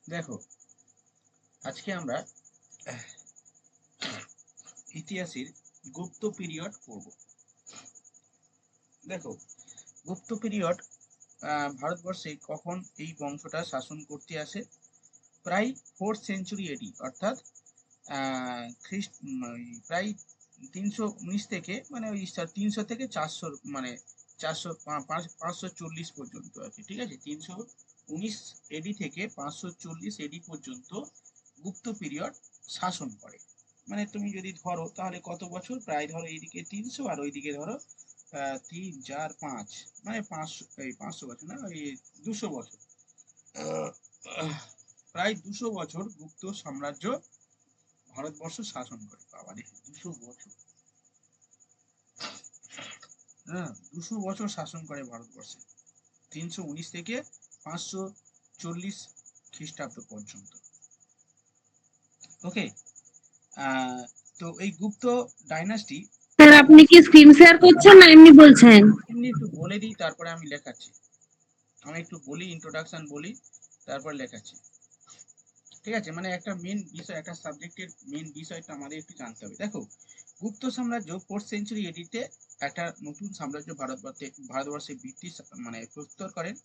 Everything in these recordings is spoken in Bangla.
দেখো, আজকে আমরা ইতিহাসের গুপ্ত পিরিয়ড পড়ব। দেখো, গুপ্ত পিরিয়ড ভারতবর্ষে কখন এই বংশটা শাসন করতে আসে? প্রায় 4th সেঞ্চুরি এডি, অর্থাৎ প্রায় 319 থেকে মানে ওই 300 থেকে 400, মানে 540 পর্যন্ত আর কি। ঠিক আছে, 319 এডি থেকে 540 এডি পর্যন্ত গুপ্ত পিরিয়ড শাসন করে। মানে তুমি যদি ধরো তাহলে কত বছর, প্রায় ধরো এইদিকে 300 আর ওইদিকে ধরো 3, 4, 5, মানে 500, এই 500 বছর না, ওই 200 বছর। প্রায় 200 বছর গুপ্ত সাম্রাজ্য ভারতবর্ষ শাসন করে। বাবা রে, 200 বছর! হ্যাঁ, 200 বছর শাসন করে ভারতবর্ষে, 319 থেকে 540 খ্রিস্টাব্দ পর্যন্ত। ওকে। তো এই গুপ্ত ডাইনাস্টি, স্যার আপনি কি স্ক্রিন শেয়ার করছেন না এমনি বলছেন? এমনি একটু বলে দিই তারপরে আমি লেখাচ্ছি। আমি একটু বলি, ইন্ট্রোডাকশন বলি, তারপর লেখাচ্ছি। ঠিক আছে, মানে একটা মেন বিষয়, একটা সাবজেক্টের মেন বিষয়টা আমাদের একটু জানতে হবে। দেখো, গুপ্ত সাম্রাজ্য 4th সেঞ্চুরি এডিতে একটা নতুন সাম্রাজ্য ভারতবর্ষে ভিত্তি মানে প্রস্তর করেন,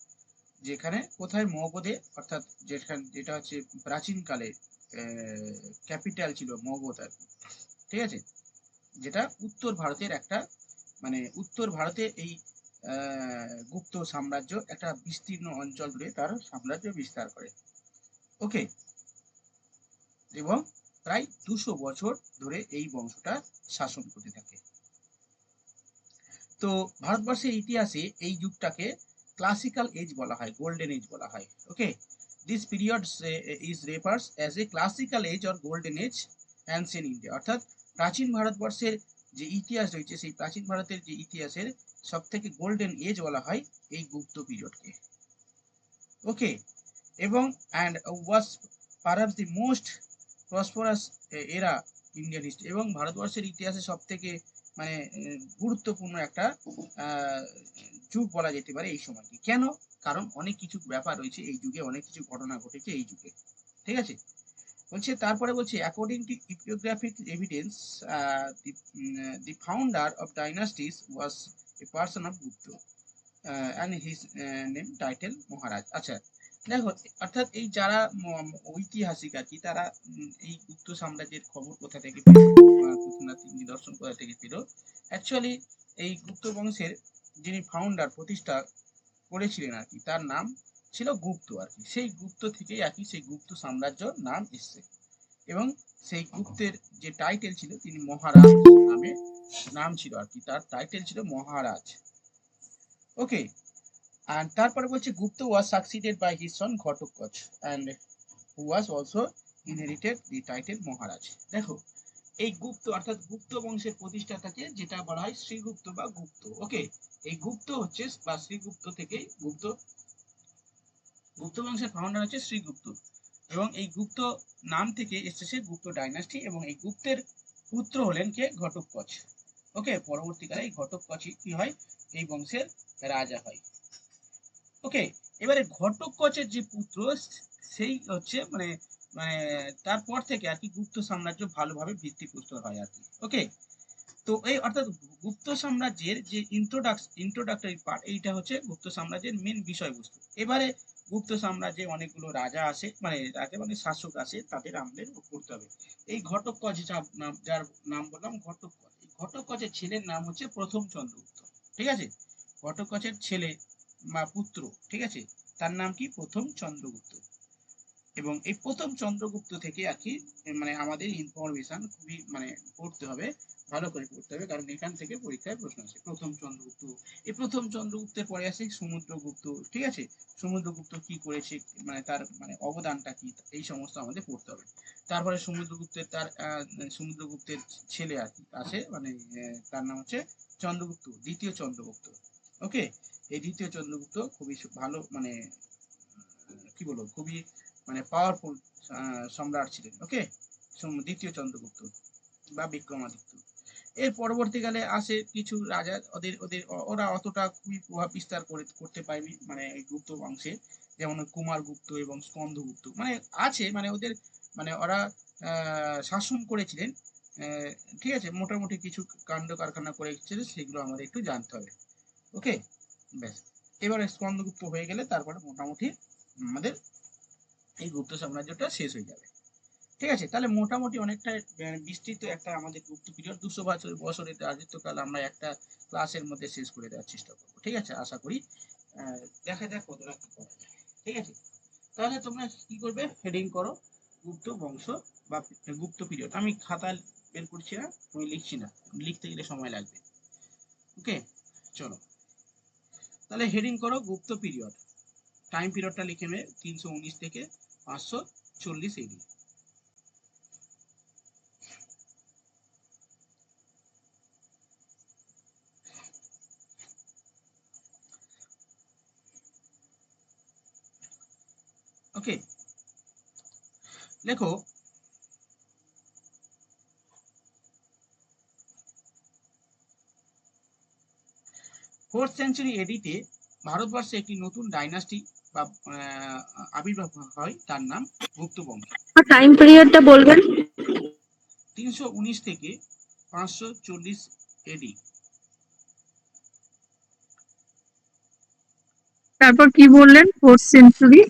যেখানে কোথায় মগধে, অর্থাৎ যেটা হচ্ছে প্রাচীনকালে ক্যাপিটাল ছিল মগধ আর কি। ঠিক আছে, যেটা উত্তর ভারতের একটা, মানে উত্তর ভারতে এই গুপ্ত সাম্রাজ্য একটা বিস্তীর্ণ অঞ্চল জুড়ে তার সাম্রাজ্য বিস্তার করে। ওকে। এবং প্রায় 200 বছর ধরে এই বংশটা শাসন করতে থাকে। তো ভারতবর্ষের ইতিহাসে এই যুগটাকে ক্লাসিক্যাল এজ বলা হয়, গোল্ডেন এজ বলা হয়। Okay, this period is refers as a classical age or golden age ancient India, অর্থাৎ প্রাচীন ভারতবর্ষের যে ইতিহাস রয়েছে, সেই প্রাচীন ভারতের যে ইতিহাসের সব থেকে গোল্ডেন এজ বলা হয় এই গুপ্ত পিরিয়ডকে। ওকে, এবং and was perhaps the most prosperous এরা ইন্ডিয়ান হিস্ট্রি, এবং ভারতবর্ষের ইতিহাসে সব থেকে মানে গুরুত্বপূর্ণ একটা যুগ বলা যেতে পারে এই সময়কে। কেন? কারণ অনেক কিছু ব্যাপার রয়েছে এই যুগে, অনেক কিছু ঘটনা ঘটেছে এই যুগে। ঠিক আছে, বলছে তারপরে বলছে according to epigraphic evidence the founder of dynasties was a person of Gupta and his name title Maharaj. আচ্ছা, দেখো, অর্থাৎ এই যারা ঐতিহাসিক আর কি, তারা এই গুপ্ত সাম্রাজ্যের খবর কোথা থেকে পেল, নিদর্শন কোথা থেকে পেল? অ্যাকচুয়ালি এই গুপ্ত বংশের যিনি ফাউন্ডার, প্রতিষ্ঠা করেছিলেন আর কি, তার নাম ছিল গুপ্ত আর কি। সেই গুপ্ত থেকেই আর কি সেই গুপ্ত সাম্রাজ্যর নাম এসছে। এবং সেই গুপ্তের যে টাইটেল ছিল, তিনি মহারাজ নামে নাম ছিল আর কি, তার টাইটেল ছিল মহারাজ। ওকে, and তারপরে বলছে গুপ্ত was succeeded by his son Ghatotkacha and who was also inherited the title মহারাজ। দেখো, এই গুপ্ত অর্থাৎ গুপ্ত বংশের প্রতিষ্ঠাতাকে যেটা বলা হয় শ্রীগুপ্ত বা গুপ্ত। ওকে, এই গুপ্ত হচ্ছে বা শ্রীগুপ্ত থেকেই গুপ্ত গুপ্ত বংশের ফাউন্ডার হচ্ছে শ্রীগুপ্ত, এবং এই গুপ্ত নাম থেকে এসেছে গুপ্ত ডাইনাস্টি, এবং এই গুপ্তের পুত্র হলেন কে? ঘটোৎকচ। ওকে, পরবর্তীকালে এই ঘটোৎকচই কি হয়? এই বংশের রাজা হয়। ওকে, এবারে ঘটোৎকচের যে পুত্র, সেই হচ্ছে মানে মানে তারপর থেকে আর কি গুপ্ত সাম্রাজ্য ভালোভাবে ভিত্তিপ্রস্তর হয় আর কি। ওকে, তো এই অর্থাৎ গুপ্ত সাম্রাজ্যের যে ইন্ট্রোডাক্টরি পার্ট, এইটা হচ্ছে গুপ্ত সাম্রাজ্যের মেন বিষয়বস্তু। এবারে গুপ্ত সাম্রাজ্যে অনেকগুলো রাজা আসে, মানে রাজা মানে শাসক আসে, তাদের আমাদের পড়তে হবে। এই ঘটোৎকচ যার নাম বললাম ঘটোৎকচ, এই ঘটোৎকচের ছেলের নাম হচ্ছে প্রথম চন্দ্রগুপ্ত। ঠিক আছে, ঘটোৎকচের ছেলে বা পুত্র, ঠিক আছে, তার নাম কি? প্রথম চন্দ্রগুপ্ত। এবং এই প্রথম চন্দ্রগুপ্ত থেকে আর কি মানে আমাদের ইনফরমেশন খুবই মানে পড়তে হবে, ভালো করে পড়তে হবে, কারণ এখান থেকে পরীক্ষায় প্রশ্ন আসে। প্রথম চন্দ্রগুপ্ত, এই প্রথম চন্দ্রগুপ্তের পরে আসে সমুদ্রগুপ্ত। ঠিক আছে, সমুদ্রগুপ্ত কি করেছে, মানে তার মানে অবদানটা কি, এই সমস্ত আমাদের পড়তে হবে। তারপরে সমুদ্রগুপ্তের ছেলে আর কি আসে, মানে তার নাম হচ্ছে চন্দ্রগুপ্ত, দ্বিতীয় চন্দ্রগুপ্ত। ওকে, এই দ্বিতীয় চন্দ্রগুপ্ত খুবই ভালো, মানে কি বলবো, খুবই মানে পাওয়ারফুল সম্রাট ছিলেন। ওকে, দ্বিতীয় চন্দ্রগুপ্ত বা বিক্রমাদিত্য। এর পরবর্তীকালে আসে কিছু রাজা, ওদের ওদের ওরা অতটা খুবই প্রভাব বিস্তার করতে পারেনি মানে এই গুপ্ত বংশে, যেমন কুমারগুপ্ত এবং স্কন্দগুপ্ত, মানে আছে, মানে ওদের মানে ওরা শাসন করেছিলেন, ঠিক আছে, মোটামুটি কিছু কাণ্ড কারখানা করেছিলেন, সেগুলো আমাদের একটু জানতে হবে। ওকে, ব্যাস। এবারে স্কন্দগুপ্ত হয়ে গেলে তারপরে মোটামুটি আমাদের এই গুপ্ত সাম্রাজ্যটা শেষ হয়ে যাবে। ঠিক আছে, তাহলে মোটামুটি অনেকটা বিস্তৃত একটা আমাদের গুপ্ত পিরিয়ড 200 বছরের রাজত্বকাল আমরা একটা ক্লাসের মধ্যে শেষ করে দেওয়ার চেষ্টা করবো। ঠিক আছে, আশা করি দেখা যাক কতটা কি করা যায়। ঠিক আছে, তাহলে তোমরা কি করবে, হেডিং করো গুপ্ত বংশ বা গুপ্ত পিরিয়ড। আমি খাতা বের করছি না, আমি লিখছি না, লিখতে গেলে সময় লাগবে। ওকে, চলো তাহলে হেডিং করো গুপ্ত পিরিয়ড। টাইম পিরিয়ডটা লিখে নেবে 319 থেকে 540 এডি। ওকে, লেখো ফোর্থ সেঞ্চুরি এডিতে ভারতবর্ষে একটি নতুন ডাইনাস্টি বা আবির্ভাব হয়, তার নাম গুপ্ত বংশ। টাইম পিরিয়ডটা বলবেন। 319 থেকে 540 এডি। তারপর কি বললেন, 4th সেঞ্চুরি?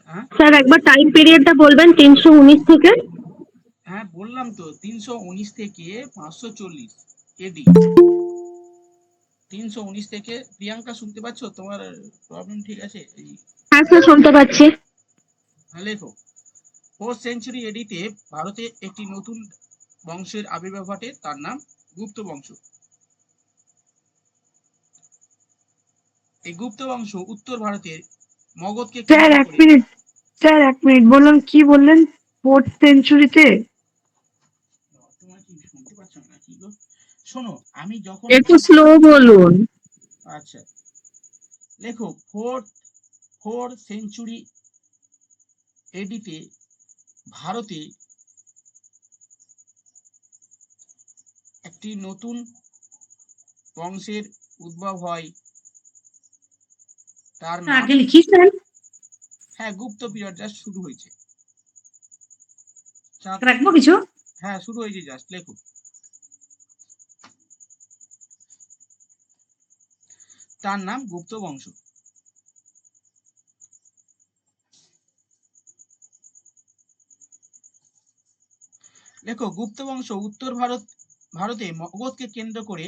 হ্যাঁ স্যার একবার টাইম পিরিয়ডটা বলবেন, 319 থেকে। হ্যাঁ বললাম তো, 319 থেকে 540 এডি। 319 থেকে, প্রিয়াঙ্কা শুনতে পাচ্ছ? তোমার প্রবলেম ঠিক আছে? হ্যাঁ স্যার, শুনতে পাচ্ছি। লেখো ফোর্থ সেঞ্চুরি এডিতে ভারতে একটি নতুন বংশের আবির্ভাব ঘটে, তার নাম গুপ্ত বংশ। এই গুপ্ত বংশ উত্তর ভারতের মগধকে স্যার কেন্দ্র এক করে। মিনিট, স্যার এক মিনিট, বললাম কি বললেন 4th সেঞ্চুরিতে? তোমার কি শুনতে পাচ্ছ না কি গো? শোনো, আমি যখন একটু বলছি, স্লো বলুন। আচ্ছা লেখো ফোর সেঞ্চুরি এডিতে ভারতে একটি নতুন বংশের উদ্ভব হয়, তার নাম, আগে লিখি স্যার। হ্যাঁ গুপ্ত পিরিয়ড জাস্ট শুরু হয়েছে। রাখবো কিছু? হ্যাঁ শুরু হয়েছে জাস্ট, লেখো তার নাম গুপ্ত বংশ। লেখো গুপ্ত বংশ উত্তর ভারতে মগধকে কেন্দ্র করে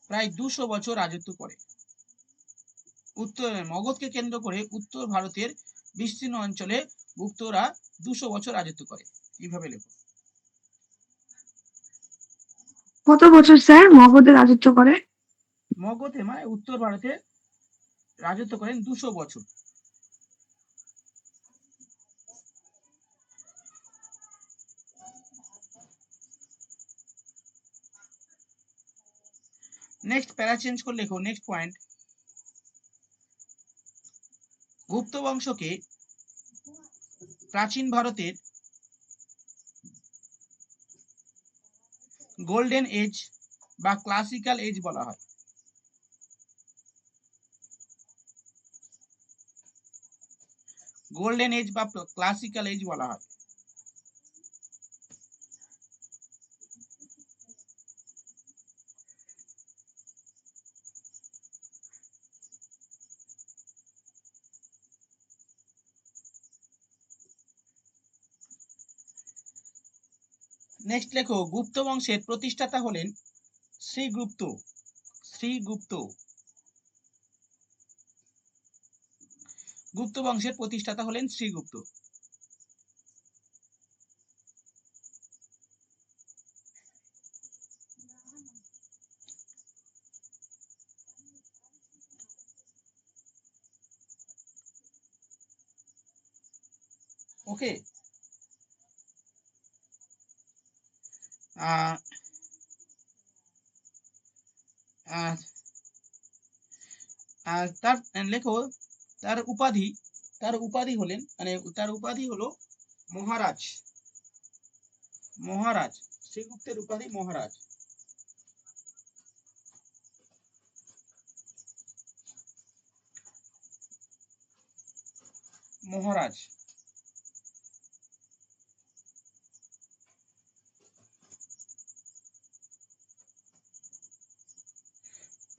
প্রায় 200 বছর রাজত্ব করে। মগধকে কেন্দ্র করে উত্তর ভারতের বিস্তীর্ণ অঞ্চলে গুপ্তরা 200 বছর রাজত্ব করে। এইভাবে লেখো। কত বছর স্যার মগধে রাজত্ব করে? মগধে মানে উত্তর ভারতে রাজত্ব করেন 200 বছর। নেক্সট প্যারা চেঞ্জ করে লেখো, নেক্সট পয়েন্ট, গুপ্ত বংশকে প্রাচীন ভারতের গোল্ডেন এজ বা ক্লাসিক্যাল এজ বলা হয়। গোল্ডেন এজ বা ক্লাসিক্যাল এজ বলা হয়। নেক্সট লেখো গুপ্ত বংশের প্রতিষ্ঠাতা হলেন শ্রীগুপ্ত। শ্রীগুপ্ত গুপ্ত বংশের প্রতিষ্ঠাতা হলেন শ্রীগুপ্ত। ওকে, তার লেখো তার উপাধি হলেন, মানে তার উপাধি হলো মহারাজ। মহারাজ শ্রীগুপ্তের উপাধি মহারাজ। মহারাজ।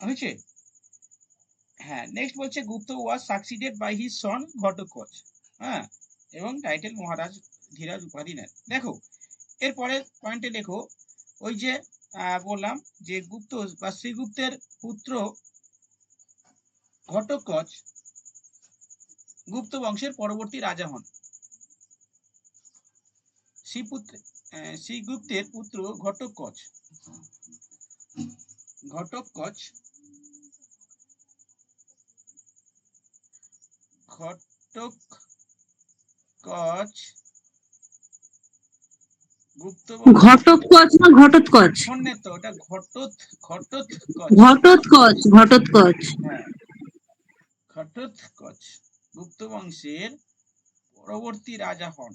হয়েছে? হ্যাঁ, নেক্সট বলছে Gupta was succeeded by his son Ghatotkacha. হ্যাঁ, এবং টাইটেল মহারাজ ধীরাজ উপাধি নেন। দেখো এরপরে পয়েন্টে লেখো, ওই যে বললাম যে গুপ্ত বা শ্রীগুপ্তের পুত্র ঘটোৎকচ গুপ্ত বংশের পরবর্তী রাজা হন। শ্রীগুপ্তের পুত্র ঘটোৎকচ ঘটোৎকচ ঘটোৎকচ গুপ্ত ঘটোৎকচ না ঘটোৎকচ? শোনে তো, ওটা ঘটোৎকচ। ঘটোৎকচ, ঘটোৎকচ। হ্যাঁ, ঘটোৎকচ গুপ্ত বংশের পরবর্তী রাজা হন।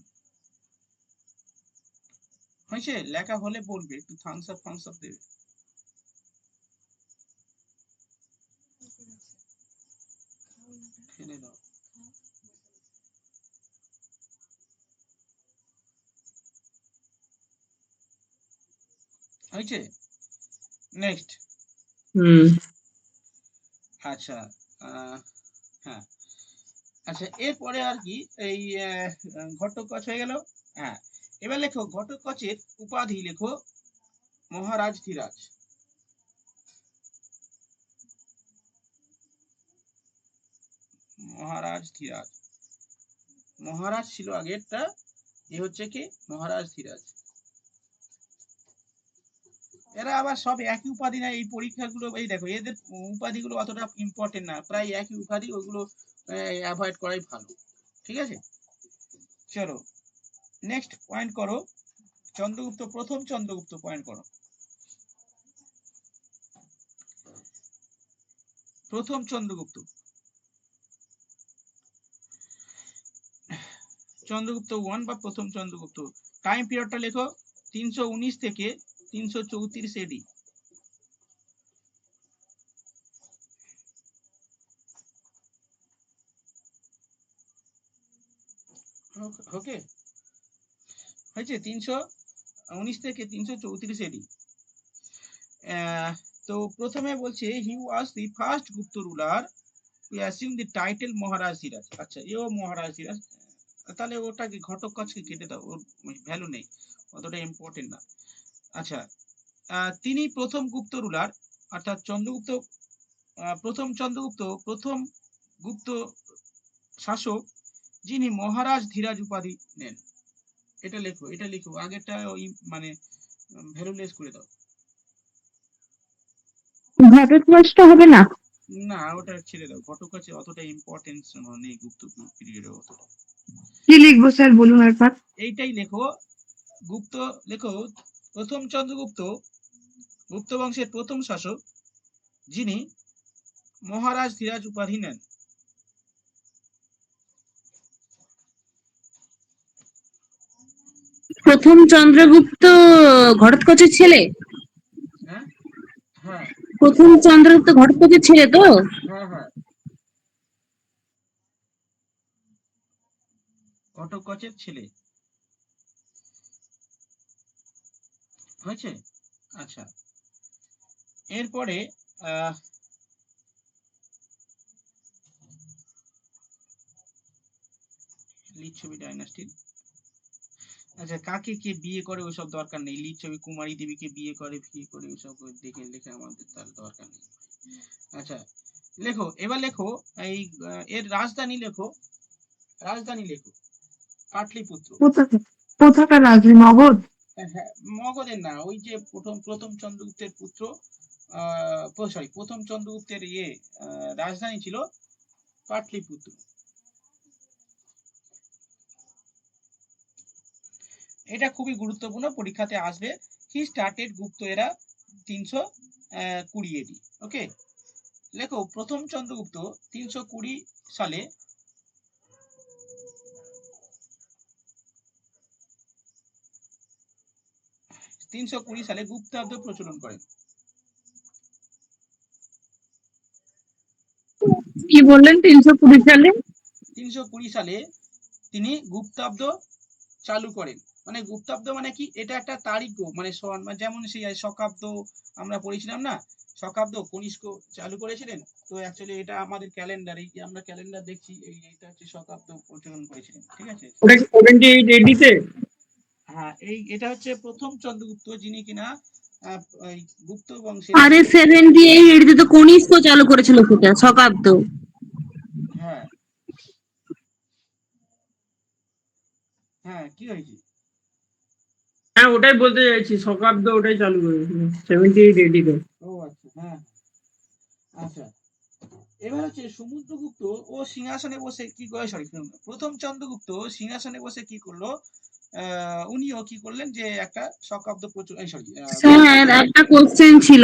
হয়েছে? লেখা হলে বলবে, একটু থামস আপ দেবে। ফেলে দাও। হয়েছে? নেক্সট। আচ্ছা, হ্যাঁ, আচ্ছা এরপরে আর কি এই ঘটোৎকচ হয়ে গেল। হ্যাঁ, এবার লেখো ঘটোৎকচের উপাধি লেখো মহারাজ ধীরাজ। মহারাজ ধীরাজ, মহারাজ ছিল আগেরটা, এ হচ্ছে কি মহারাজ ধীরাজ। এরা আবার সব একই উপাধি না, এই পরীক্ষাগুলো এই দেখো এদের উপাধিগুলো অতটা ইম্পর্টেন্ট না, প্রায় একই উপাধি, ওইগুলো অ্যাভয়েড করাই ভালো। ঠিক আছে, চলো নেক্সট পয়েন্ট করো। চন্দ্রগুপ্ত, প্রথম চন্দ্রগুপ্ত পয়েন্ট করো। প্রথম চন্দ্রগুপ্ত, চন্দ্রগুপ্ত 1 বা প্রথম চন্দ্রগুপ্ত। টাইম পিরিয়ডটা লেখো 319 থেকে 334 এডি। ওকে, হয়েছে? 319 থেকে 334 এডি। তো প্রথমে বলছে he was the first Gupta ruler to assume the title Maharaj সিরাজ। আচ্ছা, এও মহারাজ সিরাজ, তাহলে ওটাকে ঘটোৎকচকে কেটে দাও, ওর ভ্যালু নেই, অতটা ইম্পর্টেন্ট না। আচ্ছা, তিনি প্রথম গুপ্ত রুলার, অর্থাৎ চন্দ্রগুপ্ত, প্রথম চন্দ্রগুপ্ত প্রথম গুপ্ত শাসক যিনি মহারাজ ধীরাজ উপাধি নেন। এটা লেখো, এটা লিখো, আগেরটা ওই মানে ভ্যালুলেস করে দাও। ঘটোৎকচটা হবে না? না, ওটা ছেড়ে দাও, ঘটোৎকচে অতটা ইম্পর্টেন্স নেই গুপ্ত পিরিয়ডে অতটা। কি লিখবো স্যার বলুন একবার? এইটাই লেখো, গুপ্ত লেখো, প্রথম চন্দ্রগুপ্ত গুপ্ত বংশের প্রথম শাসক যিনি মহারাজ ধীরাজ উপাধি নেন। প্রথম চন্দ্রগুপ্ত ঘটোৎকচের ছেলে? হ্যাঁ হ্যাঁ প্রথম চন্দ্রগুপ্ত ঘটোৎকচের ছেলে তো? হ্যাঁ হ্যাঁ, ঘটোৎকচের ছেলে। হয়েছে? আচ্ছা, এরপরে লিচ্ছবি ডাইনাস্টির, আচ্ছা কাকে কে বিয়ে করে ওসব দরকার নেই, লিচ্ছবি কুমারী দেবীকে বিয়ে করে ওসব দেখে লেখে আমাদের তার দরকার নেই। আচ্ছা লেখো, এবার লেখো এই এর রাজধানী লেখো, রাজধানী লেখো পাটলিপুত্র। কোথাকার রাজধানী? মগধ? হ্যাঁ, মগধের না, ওই যে প্রথম প্রথম চন্দ্রগুপ্তের পুত্র, সরি প্রথম চন্দ্রগুপ্তের রাজধানী ছিল পাটলিপুত্র। এটা খুবই গুরুত্বপূর্ণ, পরীক্ষাতে আসবে। হি স্টার্টেড গুপ্ত এরা 320 এডি। ওকে, লেখো প্রথম চন্দ্রগুপ্ত 320 সালে 320 সালে গুপ্তাব্দ প্রচলন করেন। কি বললেন 320 সালে? 320 সালে তিনি গুপ্তাব্দ চালু করেন। মানে গুপ্তাব্দ মানে কি, এটা একটা তারিখ, মানে যেমন সেই শকাব্দ আমরা পড়েছিলাম না, শকাব্দ কনিষ্ক চালু করেছিলেন। তো অ্যাকচুয়ালি এটা আমাদের ক্যালেন্ডার, এই যে আমরা ক্যালেন্ডার দেখছি, এইটা হচ্ছে শকাব্দ প্রচলন করেছিলেন, ঠিক আছে। ওটা কি 78 এডি তে? হ্যাঁ, এটা হচ্ছে প্রথম চন্দ্রগুপ্ত, যিনি কিনা ওই গুপ্ত বংশের আরে একজন। 78 এ তো কনিষ্ক চালু করেছিল সেটা শকাব্দ। হ্যাঁ হ্যাঁ, কি হয়েছে? হ্যাঁ, ওটাই বলতে চাইছি, শকাব্দ ওটাই চালু করেছিল 78 এডি তে। ও আচ্ছা, হ্যাঁ আচ্ছা। এবার হচ্ছে সমুদ্রগুপ্ত ও সিংহাসনে বসে কি করে, সরি, প্রথম চন্দ্রগুপ্ত সিংহাসনে বসে কি করলো, উনিও কি করলেন যে একটা শকাব্দ সরি, স্যার একটা কোশ্চেন ছিল,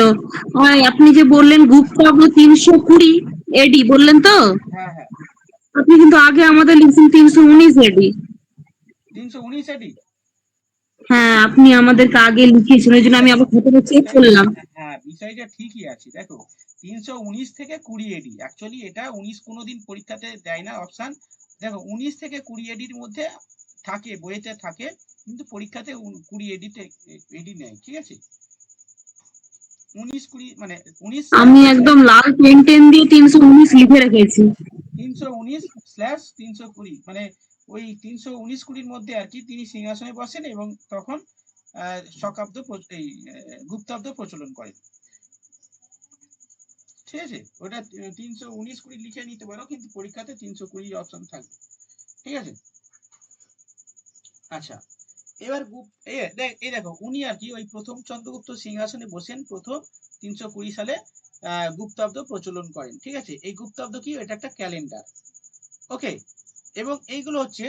ওই আপনি যে বললেন গুপ্তাব্দ 320 এডি বললেন তো, হ্যাঁ হ্যাঁ, আপনি কিন্তু আগে আমাদের লিখছেন 319 এডি। 319 এডি। হ্যাঁ আপনি আমাদেরকে আগে লিখিয়েছেন, ওই জন্য আমি আবার খাতাটা চেক বিষয়টা, করলাম। হ্যাঁ বিষয়টা ঠিকই আছে, দেখো 319 থেকে 20 এডি, অ্যাকচুয়ালি এটা 19 কোনোদিন পরীক্ষাতে দেয় না অপশন। দেখো 19 থেকে 20 এডির মধ্যে থাকে, বইতে থাকে, কিন্তু পরীক্ষাতে 20 এডিতে এডি নেয়, ঠিক আছে। 19 20 মানে 19 আমি একদম লাল পেন টেন দিয়ে 319 লিখে রেখেছি। 319/320, মানে ওই 319-20 মধ্যে আর কি তিনি সিংহাসনে বসেন, এবং তখন শকাব্দ এই গুপ্তাব্দ প্রচলন করেন, ঠিক আছে। ওটা 319-20 লিখে নিতে পারো, কিন্তু পরীক্ষাতে 320 অপশন থাকবে, ঠিক আছে। আচ্ছা, এবার এই দেখো উনি আর কি ওই প্রথম চন্দ্রগুপ্ত সিংহাসনে বসেন প্রথম 320 সালে গুপ্তাব্দ প্রচলন করেন, ঠিক আছে। এই গুপ্তাব্দ কি, এটা একটা ক্যালেন্ডার, ওকে। এবং এইগুলো হচ্ছে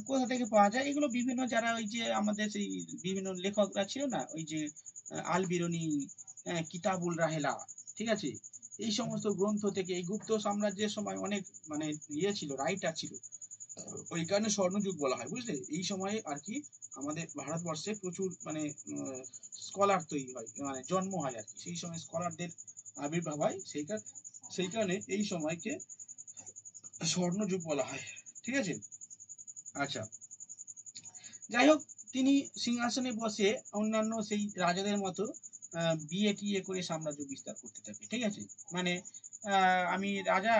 কোথা থেকে পাওয়া যায়, এগুলো বিভিন্ন যারা ওই যে আমাদের সেই বিভিন্ন লেখকরা ছিল না, ওই যে আল বিরুনি, কিতাবুল রাহেলা, ঠিক আছে, এই সমস্ত গ্রন্থ থেকে, এই গুপ্ত সাম্রাজ্যের সময় অনেক মানে ইয়ে ছিল, রাইটার ছিল, ওই কারণে স্বর্ণযুগ বলা হয়, বুঝলে। এই সময়ে আর কি আমাদের ভারতবর্ষে প্রচুর মানে স্কলার তৈরি হয়, মানে জন্ম হয় আর কি, সেই সময় স্কলারদের আবির্ভাব হয়, সেই কারণে এই সময়কে স্বর্ণযুগ বলা হয়, ঠিক আছে। আচ্ছা, যাই হোক, তিনি সিংহাসনে বসে অন্যান্য সেই রাজাদের মতো বিয়ে টিয়ে করে সাম্রাজ্য বিস্তার করতে থাকে, ঠিক আছে। মানে আমি রাজা,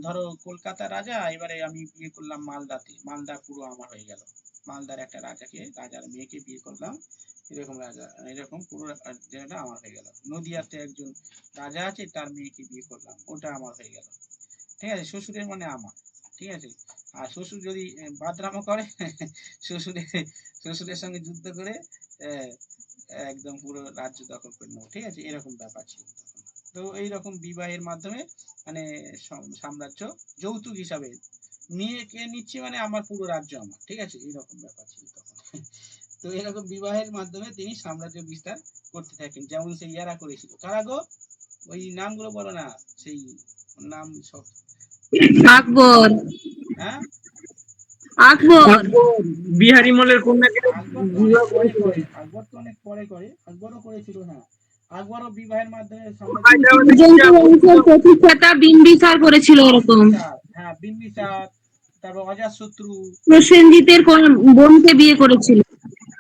ধরো কলকাতা রাজা, এবারে আমি বিয়ে করলাম মালদাতে, মালদা পুরো আমার হয়ে গেল, মালদার একটা রাজার মেয়েকে বিয়ে করলাম, এরকম রাজা, এরকম পুরো জায়গাটা আমার হয়ে গেল। নদিয়াতে একজন রাজা আছে, তার মেয়েকে বিয়ে করলাম, ওটা আমার হয়ে গেল, ঠিক আছে। শ্বশুরের মানে আমার, ঠিক আছে। আর শ্বশুর যদি বাদরামো করে, শ্বশুরের শ্বশুরের সঙ্গে যুদ্ধ করে আহ, একদম পুরো রাজ্য দখল করে নেবো, ঠিক আছে, এরকম ব্যাপার ছিল তখন। তো এইরকম বিবাহের মাধ্যমে মানে সাম্রাজ্য যৌতুক হিসাবে মেয়েকে নিচ্ছি, মানে আমার পুরো রাজ্য আমার, ঠিক আছে, এইরকম ব্যাপার ছিল তখন। তো এরকম বিবাহের মাধ্যমে তিনি সাম্রাজ্য বিস্তার করতে থাকেন, যেমন সেই ইয়ারা করেছিল, কারা গো, ওই নামগুলো বলো না, সেই নাম সব আকবর। হ্যাঁ, আকবর। বিহারি মলের কন্যাকে আকবর তো অনেক বিবাহ পরে করেছিল। করে, আকবরও করেছিল, হ্যাঁ। আকবরও বিবাহের মাধ্যমে সাম্রাজ্য যৌথ বংশের প্রতিষ্ঠাতা বিম্বিসার করেছিল এরকম। বিম্বিসার, হ্যাঁ বিম্বিসার, তারপর অজাতশত্রু, প্রসেনজিতের বোনকে বিয়ে করেছিল।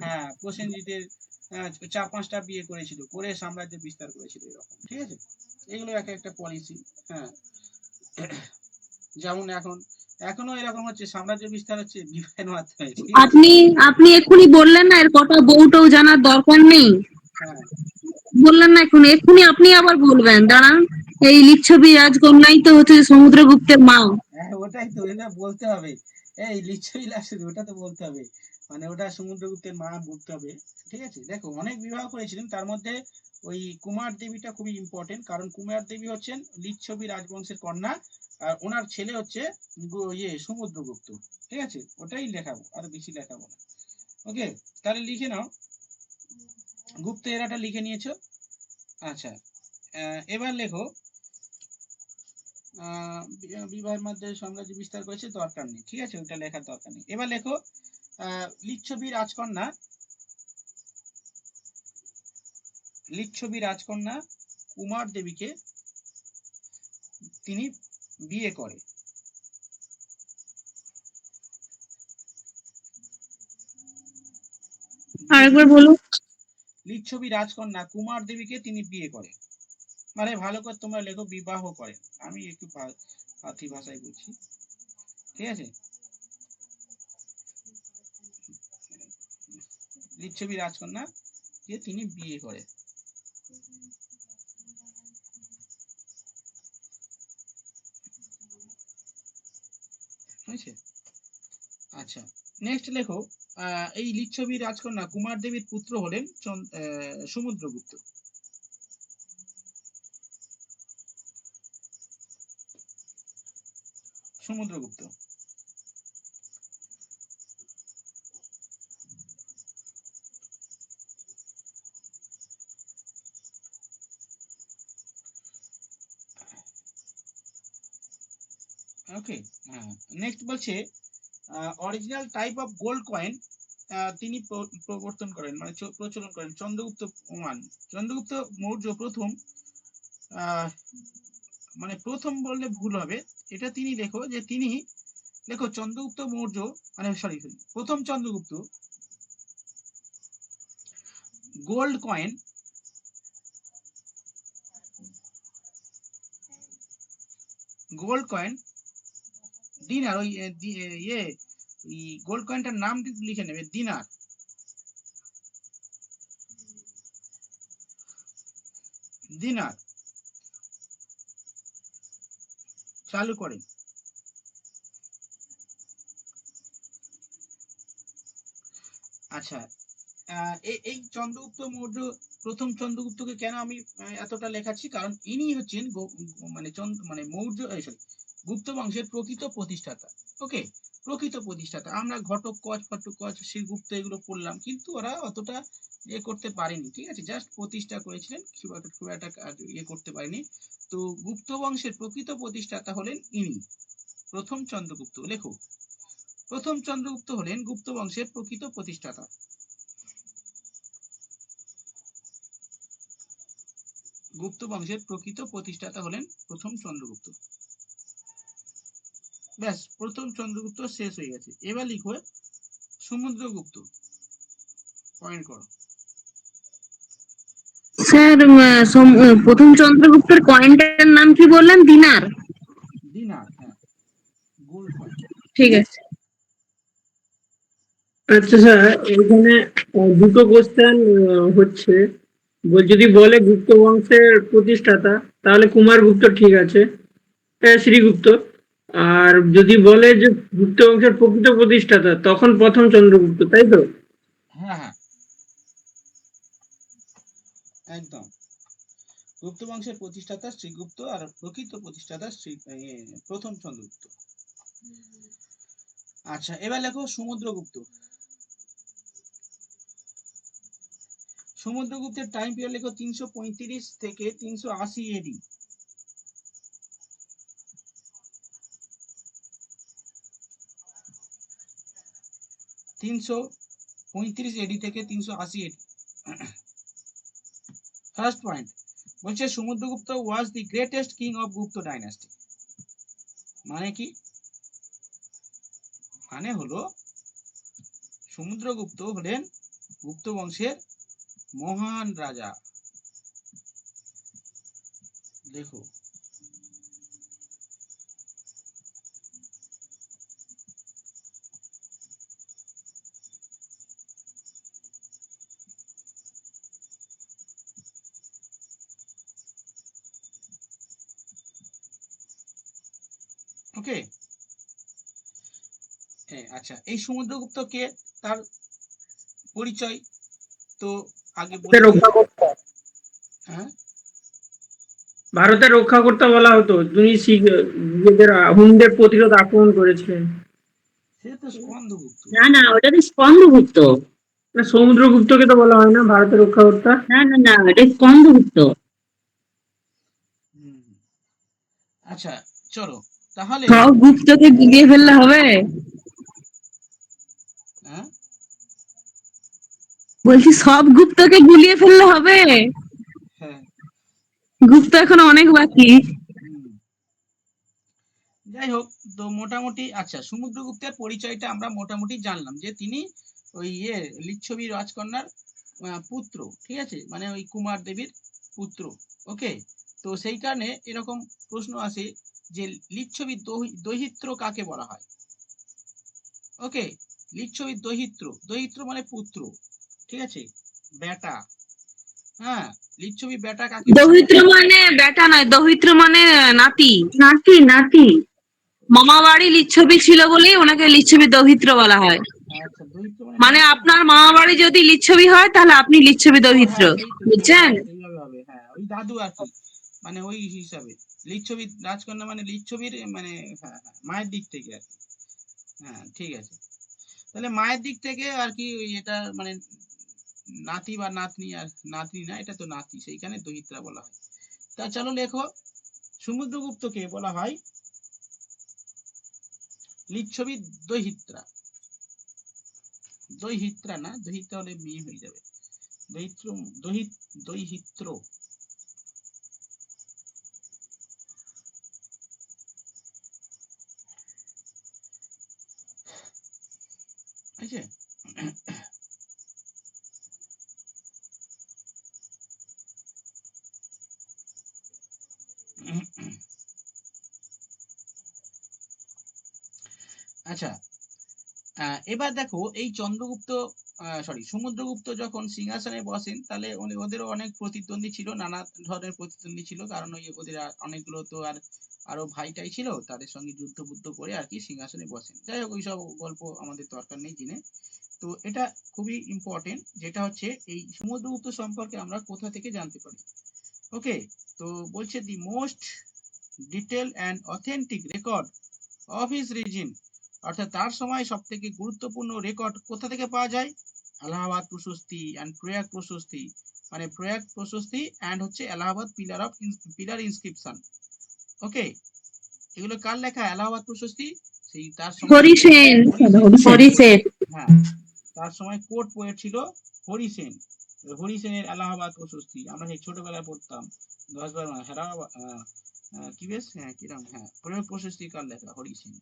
হ্যাঁ প্রসেনজিতের 4-5টা বিয়ে করেছিল, করে সাম্রাজ্য বিস্তার করেছিল, এরকম, ঠিক আছে। এগুলো এক একটা পলিসি, হ্যাঁ। যেমন এখনো এরকম হচ্ছে, সাম্রাজ্য বিস্তার হচ্ছে বিবাহের মাধ্যমে, ঠিক আছে। আপনি আপনি এক্ষুনি বললেন না এর কটা বউটাও জানার দরকার নেই, হ্যাঁ বললেন না এক্ষুনি, এক্ষুনি আপনি আবার বলবেন, দাঁড়ান। এই লিচ্ছবি রাজকন্যাই তো হচ্ছে সমুদ্রগুপ্তের মা। হ্যাঁ, ওটাই তো, এটা বলতে হবে, এই লিচ্ছবি লাসরি, ওটা তো বলতে হবে, মানে ওটা সমুদ্রগুপ্তের মা বলতে হবে, ঠিক আছে। দেখো অনেক বিবাহ করেছিলেন, তার মধ্যে ওই কুমার দেবীটা খুবই ইম্পর্টেন্ট, কারণ কুমার দেবী হচ্ছেন লিচ্ছবি রাজবংশের কন্যা, আর ওনার ছেলে হচ্ছে সমুদ্রগুপ্ত, ঠিক আছে। ওটাই লেখাবো, আর বেশি লেখাবো না, ওকে। তাহলে লিখে নাও, গুপ্ত এরাটা লিখে নিয়েছো। আচ্ছা, এবার লেখো বিবাহের মাধ্যমে সাম্রাজ্য বিস্তার করেছে, দরকার নেই, ঠিক আছে, ওটা লেখার দরকার নেই। এবার লেখো লিচ্ছবি রাজকন্যা কুমার দেবীকে তিনি বিয়ে করে, আরেকবার বলুন। লিচ্ছবি রাজকন্যা কুমার দেবীকে তিনি বিয়ে করেন, মানে ভালো করে তোমরা লেখো বিবাহ করেন, আমি একটু পাতি ভাষায় বলছি, ঠিক আছে। লিচ্ছবি রাজকন্যা কে তিনি বিয়ে করে। হয়েছে? আচ্ছা, নেক্সট লেখো এই লিচ্ছবি রাজকন্যা কুমার দেবীর পুত্র হলেন সমুদ্রগুপ্ত। সমুদ্রগুপ্ত। ওকে, নেক্সট বলছে original type of gold coin তিনি প্রবর্তন করেন, মানে প্রচলন করেন চন্দ্রগুপ্ত ওয়ান। চন্দ্রগুপ্ত মৌর্য প্রথম, মানে প্রথম বললে ভুল হবে, এটা তিনি লেখো যে তিনি লেখো চন্দ্রগুপ্ত মৌর্য, মানে সরি প্রথম চন্দ্রগুপ্ত গোল্ড কয়েন দিনার, ওই ইয়ে গোল্ড কয়েনটার নাম লিখে নেবে দিনার, দিনার চালু করেন। আচ্ছা, এই চন্দ্রগুপ্ত মৌর্য প্রথম চন্দ্রগুপ্তকে কেন আমি এতটা লেখাচ্ছি, কারণ ইনি হচ্ছেন মানে মৌর্য সরি গুপ্ত বংশের প্রকৃত প্রতিষ্ঠাতা। ওকে, প্রকৃত প্রতিষ্ঠাতা। আমরা ঘটক কচ পট্টকচ শ্রীগুপ্ত এগুলো পড়লাম, কিন্তু ওরা অতটা ইয়ে করতে পারেনি, ঠিক আছে, জাস্ট প্রতিষ্ঠা করেছিলেন, খুব একটা ইয়ে করতে পারেনি। তো গুপ্ত বংশের প্রকৃত প্রতিষ্ঠাতা হলেন ইনি, প্রথম চন্দ্রগুপ্ত। লেখো, প্রথম চন্দ্রগুপ্ত হলেন গুপ্ত বংশের প্রকৃত প্রতিষ্ঠাতা। গুপ্ত বংশের প্রকৃত প্রতিষ্ঠাতা হলেন প্রথম চন্দ্রগুপ্ত। ব্যাস, প্রথম চন্দ্রগুপ্ত শেষ হয়ে গেছে। এবার লিখো সমুদ্রগুপ্ত, পয়েন্ট করো। স্যার, প্রথম চন্দ্রগুপ্তের কয়েনটার নাম কি বললেন? দিনার। দিনার, হ্যাঁ, গোল্ড কয়েন। ঠিক আছে। আচ্ছা স্যার, এখানে দুটো কোশ্চেন হচ্ছে। যদি বলে গুপ্ত বংশের প্রতিষ্ঠাতা, তাহলে কুমারগুপ্ত ঠিক আছে, শ্রীগুপ্ত। আর যদি বলে যে গুপ্ত বংশের প্রকৃত প্রতিষ্ঠাতা, তখন প্রথম চন্দ্রগুপ্ত, তাই তো? হ্যাঁ হ্যাঁ, একদম। গুপ্ত বংশের প্রতিষ্ঠাতা শ্রীগুপ্ত, আর প্রকৃত প্রতিষ্ঠাতা প্রথম চন্দ্রগুপ্ত। আচ্ছা, এবার লেখো সমুদ্রগুপ্ত। সমুদ্রগুপ্তের টাইম পিরিয়ড লেখো 335 থেকে 380 এডি। 335 এডি থেকে 380 এডি। ফার্স্ট পয়েন্ট বলছে Samudragupta was the greatest king of Gupta dynasty. মানে কি? মানে হলো সমুদ্রগুপ্ত হলেন গুপ্ত বংশের মহান রাজা। দেখো, ওকে। আচ্ছা, এই সমুদ্রগুপ্ত কে, তার পরিচয় তো আগে বলে দিয়েছি। হ্যাঁ, ভারতের রক্ষাকর্তা বলা হতো, তিনি শিখদের হুনদের প্রতিরোধ আক্রমণ করেছিলেন। সে তো স্কন্দগুপ্ত। না না, ওটা তো স্কন্দগুপ্ত। না, সমুদ্রগুপ্তকে তো বলা হয় না ভারতের রক্ষাকর্তা? না না না, এটা স্কন্দগুপ্ত। হুম, আচ্ছা চলো তাহলে। সব গুপ্তকে গুলিয়ে ফেললে হবে? হ্যাঁ, বলছি সব গুপ্তকে গুলিয়ে ফেললে হবে? হ্যাঁ, গুপ্ত এখন অনেক বাকি। হুম, যাই হোক, তো মোটামুটি আচ্ছা সমুদ্রগুপ্তের পরিচয়টা আমরা মোটামুটি জানলাম, যে তিনি ওই লিচ্ছবি রাজকন্যার পুত্র, ঠিক আছে, মানে ওই কুমার দেবীর পুত্র। ওকে, তো সেই কারণে এরকম প্রশ্ন আসে যে লিচ্ছবি দহিত্র কাকে বলা হয়। ওকে, লিচ্ছবি দহিত্র, দহিত্র মানে পুত্র, ঠিক আছে, বেটা। হ্যাঁ, লিচ্ছবি বেটা কাকে বলা হয়? দহিত্র মানে বেটা নয়, দহিত্র মানে নাতি। নাতি নাতি। মামা বাড়ি লিচ্ছবি ছিল বলেই ওনাকে লিচ্ছবি দহিত্র বলা হয়। আচ্ছা, দহিত্র মানে মানে নাতি। আপনার মামা বাড়ি যদি লিচ্ছবি হয় তাহলে আপনি লিচ্ছবি ও দহিত্র, হ্যাঁ, সেই তো বুঝছেন? সেইভাবে হবে, হ্যাঁ, ওই দাদু আর কি, মানে ওই হিসাবে লিচ্ছবি রাজকন্যা মানে লিচ্ছবির মানে, হ্যাঁ হ্যাঁ, মায়ের দিক থেকে আর কি। হ্যাঁ, ঠিক আছে, তাহলে মায়ের দিক থেকে আর কি ওই এটা মানে নাতি বা নাতনি, আর নাতনি না, এটা তো নাতি, সেইখানে দহিত্রা বলা হয়। তা চলো লেখো, সমুদ্রগুপ্তকে বলা হয় লিচ্ছবি দহিত্রা। দহিত্রা না, দহিত্রা হলে মেয়ে হয়ে যাবে, দহিত্র, দহিত্র। ঠিক আছে। আচ্ছা, এবার দেখো এই চন্দ্রগুপ্ত, সরি, সমুদ্রগুপ্ত যখন সিংহাসনে বসেন, তাহলে ওদেরও অনেক প্রতিদ্বন্দ্বী ছিল, নানা ধরনের প্রতিদ্বন্দ্বী ছিল, কারণ ওই ওদের অনেকগুলো তো আর আরো ভাইটাই ছিল, তাদের সঙ্গে যুদ্ধ বুদ্ধ করে আর কি সিংহাসনে বসেন। যাই হোক, ওইসব গল্প আমাদের দরকার নেই জেনে। তো এটা খুবই ইম্পর্টেন্ট, যেটা হচ্ছে এই সমুদ্রগুপ্ত সম্পর্কে আমরা কোথা থেকে জানতে পারি। ওকে, তো বলছে the most detail and authentic record of his reason, অর্থাৎ তার সময় সব থেকে গুরুত্বপূর্ণ রেকর্ড কোথা থেকে পাওয়া যায়? এলাহাবাদ প্রশস্তি অ্যান্ড প্রয়াগ প্রশস্তি, মানে প্রয়াগ প্রশস্তি অ্যান্ড হচ্ছে এলাহাবাদ পিলার ইনস্ক্রিপশন। ওকে, এগুলো কার লেখা? এলাহাবাদ প্রশস্তি, সেই তার সময় হরিসেন, হরিসেন। হ্যাঁ, তার সময় কোর্ট পোয়েট ছিল হরিসেন। হরিসেনের এলাহাবাদ প্রশস্তি আমরা সেই ছোটবেলায় পড়তাম 10 বার, কি বেশ, হ্যাঁ কিরম, হ্যাঁ, প্রয়োগ প্রশস্তি কার লেখা? হরিসেন।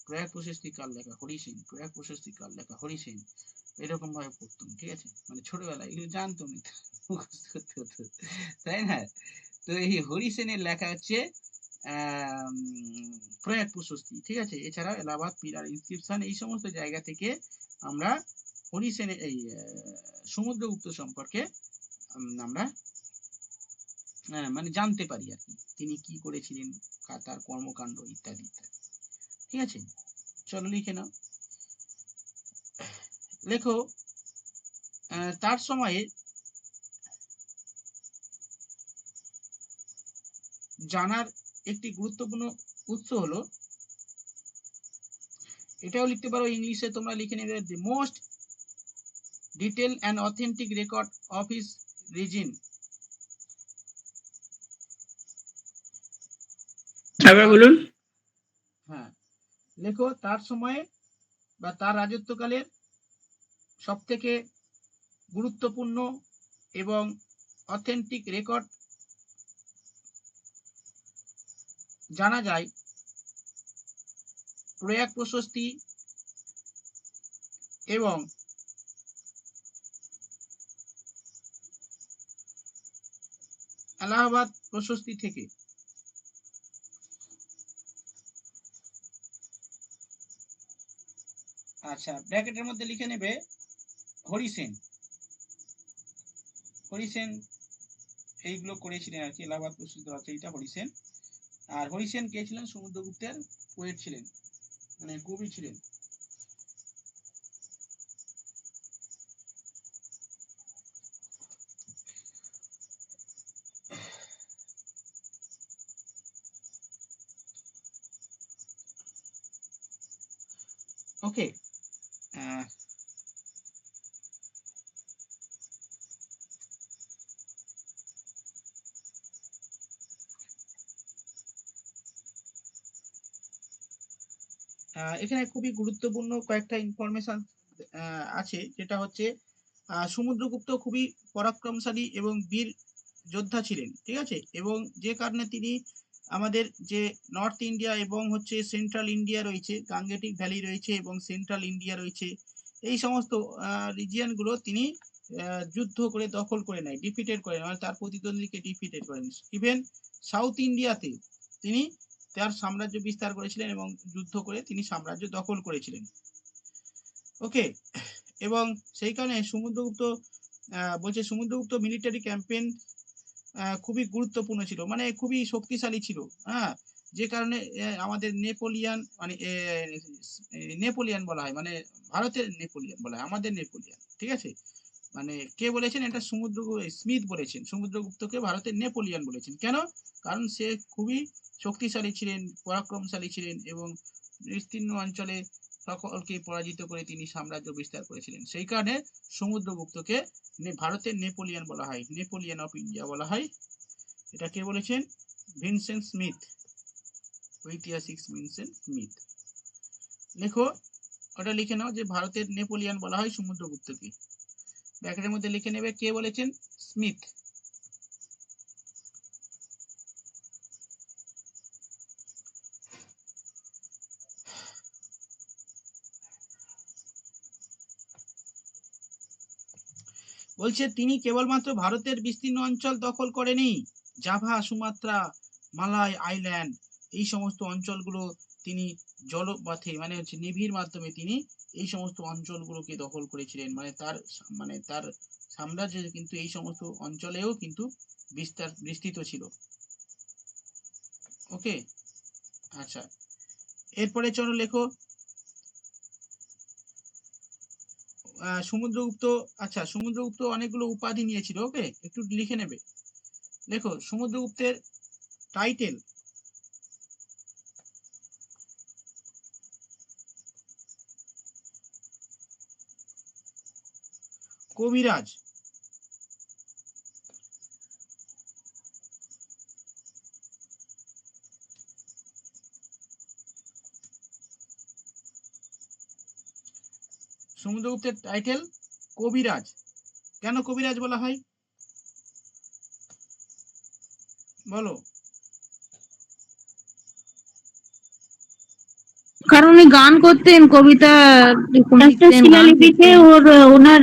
প্রয়াগ প্রশস্তি কার লেখা? হরিসেন। প্রয়াগ প্রশস্তি কার লেখা? হরিসেন। এরকম ভাবে পড়তাম, ঠিক আছে, মানে ছোটবেলায় এগুলো জানতাম না, মুখস্থ করতে হতো, তাই না? তো এই হরিসেনের লেখা হচ্ছে প্রয়াগ প্রশস্তি, ঠিক আছে। এছাড়াও এলাহাবাদ পিলার ইনস্ক্রিপশন, এই সমস্ত জায়গা থেকে আমরা হরিসেনের এই সমুদ্রগুপ্ত সম্পর্কে আমরা মানে জানতে পারি আর কি, তিনি কি করেছিলেন, তার কর্মকাণ্ড ইত্যাদি ইত্যাদি, ঠিক আছে। চলো লিখে নাও, লেখো তার সময়ে জানার একটি গুরুত্বপূর্ণ উৎস হলো, এটাও লিখতে পারো ইংলিশে, তোমরা লিখে নেবে, the most detail and authentic record of his reason. আবার বলুন। হ্যাঁ, লেখো তার সময়ে বা তার রাজত্বকালের সব থেকে গুরুত্বপূর্ণ এবং অথেন্টিক রেকর্ড জানা যায় প্রয়াগ প্রশস্তি এবং এলাহাবাদ প্রশস্তি থেকে। আচ্ছা, ব্র্যাকেটের মধ্যে লিখে নেবে হরিসেন। হরিসেন এইগুলো করেছিলেন আর কি, এলাহাবাদ প্রশস্তি আছে, এইটা হরিসেন। আর হরিসেন কে ছিলেন? সমুদ্রগুপ্তের পোয়েট ছিলেন, মানে কবি ছিলেন। ওকে, এখানে খুবই গুরুত্বপূর্ণ কয়েকটা ইনফরমেশন আছে, যেটা হচ্ছে সমুদ্রগুপ্ত খুবই পরাক্রমশালী এবং বীর যোদ্ধা ছিলেন, ঠিক আছে, এবং যে কারণে তিনি আমাদের যে নর্থ ইন্ডিয়া এবং হচ্ছে সেন্ট্রাল ইন্ডিয়া রয়েছে, গাঙ্গেটিক ভ্যালি রয়েছে এবং সেন্ট্রাল ইন্ডিয়া রয়েছে, এই সমস্ত রিজিয়ন গুলো তিনি যুদ্ধ করে দখল করে নেয়, ডিফিটেড করে নেয়, মানে তার প্রতিদ্বন্দ্বীকে ডিফিটেড করেন। ইভেন সাউথ ইন্ডিয়াতে তিনি তার সাম্রাজ্য বিস্তার করেছিলেন এবং যুদ্ধ করে তিনি সাম্রাজ্য দখল করেছিলেন। ওকে, এবং সেই কারণে সমুদ্রগুপ্ত বলছে সমুদ্রগুপ্ত মিলিটারি ক্যাম্পেইন খুবই গুরুত্বপূর্ণ ছিল, মানে খুবই শক্তিশালী ছিল। হ্যাঁ, যে কারণে আমাদের নেপোলিয়ান মানে নেপোলিয়ান বলা হয়, মানে ভারতের নেপোলিয়ান বলা হয়, আমাদের নেপোলিয়ান, ঠিক আছে। মানে কে বলেছেন এটা? স্মিথ বলেছেন সমুদ্রগুপ্তকে ভারতের নেপোলিয়ান বলেছেন। কেন? কারণ সে খুবই শক্তিশালী ছিলেন, পরাক্রমশালী ছিলেন এবং বিস্তীর্ণ অঞ্চলে সকলকে পরাজিত করে তিনি সাম্রাজ্য বিস্তার করেছিলেন। সেই কারণে সমুদ্রগুপ্তকে ভারতের নেপোলিয়ান বলা হয়, নেপোলিয়ান অফ ইন্ডিয়া বলা হয়। এটা কে বলেছেন? ভিনসেন্ট স্মিথ, ঐতিহাসিক ভিনসেন্ট স্মিথ। লেখো, ওটা লিখে নাও যে ভারতের নেপোলিয়ান বলা হয় সমুদ্রগুপ্তকে। ব্র্যাকেটের মধ্যে লিখে নেবে কে বলেছেন? স্মিথ। বলছে তিনি কেবলমাত্র ভারতের বিস্তীর্ণ অঞ্চল দখল করেনি, জাভা, সুমাত্রা, মালয় আইল্যান্ড এই সমস্ত অঞ্চলগুলো তিনি জলপথে মানে হচ্ছে নেভির মাধ্যমে তিনি এই সমস্ত অঞ্চলগুলোকে দখল করেছিলেন। মানে তার সাম্রাজ্য কিন্তু এই সমস্ত অঞ্চলেও কিন্তু বিস্তৃত ছিল। ওকে, আচ্ছা, এরপরে চলো লেখো সমুদ্রগুপ্ত। আচ্ছা, সমুদ্রগুপ্ত অনেকগুলো উপাধি নিয়েছিল। ওকে, একটু লিখে নেবে। দেখো সমুদ্রগুপ্তের টাইটেল, কবিরাজ, সমুদ্রগুপ্তের টাইটেল কবিরাজ। কেন কবিরাজ বলা হয় বলো? কারণ উনি গান করতেন, কবিতা একটা লিখতেন, গান শিলালিপিতে করতেন। ওনার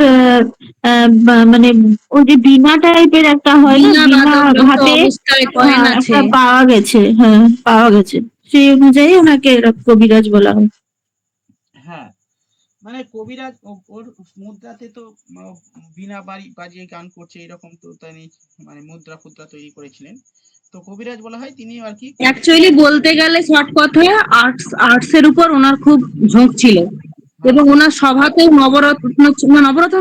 মানে ওই যে বীণা টাইপের একটা হয় না, বীণা বীণা বাদকরত হাতে অবস্থায় কয়েন আছে। একটা পাওয়া গেছে, হ্যাঁ পাওয়া গেছে, সেই অনুযায়ী ওনাকে কবিরাজ বলা হয়। হ্যাঁ, মানে কবিরাজ ওর মুদ্রাতে তো বীণা বাজিয়ে গান করছে এরকম তো তিনি মানে মুদ্রা ফুদ্রা তৈরি করেছিলেন, তো কবিরাজ বলা হয়। তিনি আর কি অ্যাকচুয়ালি বলতে গেলে শর্ট কথায় আর্টসের উপর ওনার খুব ঝোঁক ছিল এবং হ্যাঁ, ওনার সভাতেও নবরত্ন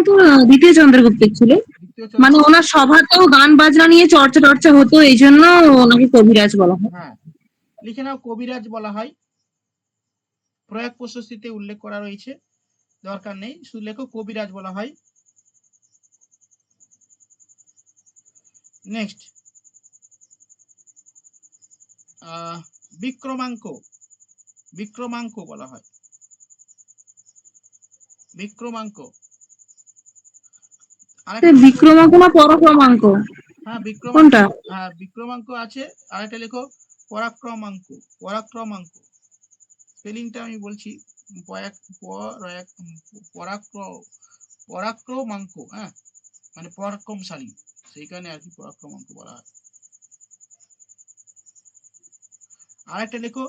তো দ্বিতীয় চন্দ্রগুপ্তের ছিল, দ্বিতীয় মানে চন্দ্র। ওনার সভাতেও গান বাজনা নিয়ে চর্চা হতো, এই জন্য ওনাকে কবিরাজ বলা হয়। হ্যাঁ, লিখে নাও কবিরাজ বলা হয়। প্রয়াগ প্রশস্তিতে উল্লেখ করা রয়েছে, দরকার নেই, শুধু লেখো কবিরাজ বলা হয়। নেক্সট, বিক্রমাঙ্ক, বিক্রমাঙ্ক বলা হয়, বিক্রমাঙ্ক। আরেকটা লেখো, বিক্রমাঙ্ক না পরক্রমাঙ্ক? হ্যাঁ বিক্রমাঙ্ক, কোনটা? হ্যাঁ বিক্রমাঙ্ক আছে। আরেকটা লেখো পরাক্রমাঙ্ক, পরাক্রমাঙ্ক। স্পেলিংটা আমি বলছি, পরাক্রমাঙ্ক, হ্যাঁ, মানে পরাক্রমশালী, সেই কারণে আর কি পরাক্রমাঙ্ক বলা হয়। আরেকটা লেখো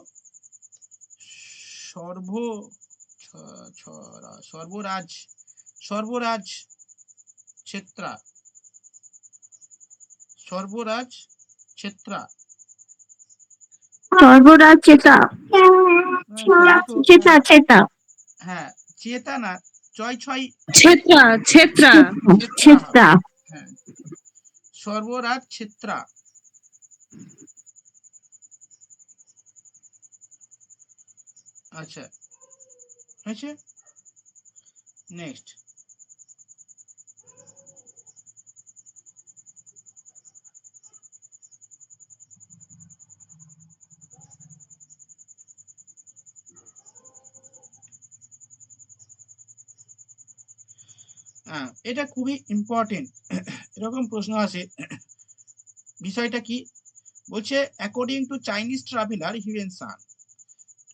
সর্বরাজ, সর্বরাজ ছেত্রা, সর্বরাজ ছেত্রা। সর্বরাজ চেতা, চেতা হ্যাঁ, চেতা হ্যাঁ, চেতা না, ছয় ছয় ছেত্রা, ছেত্রা। ছেত্রা হবে। চেতা। হ্যাঁ, সর্বরাজ ছেত্রা। আচ্ছা, হয়েছে। নেক্সট, এটা খুবই ইম্পর্টেন্ট, এরকম প্রশ্ন আসে। বিষয়টা কি বলছে? According to Chinese traveller Hiuen Tsang.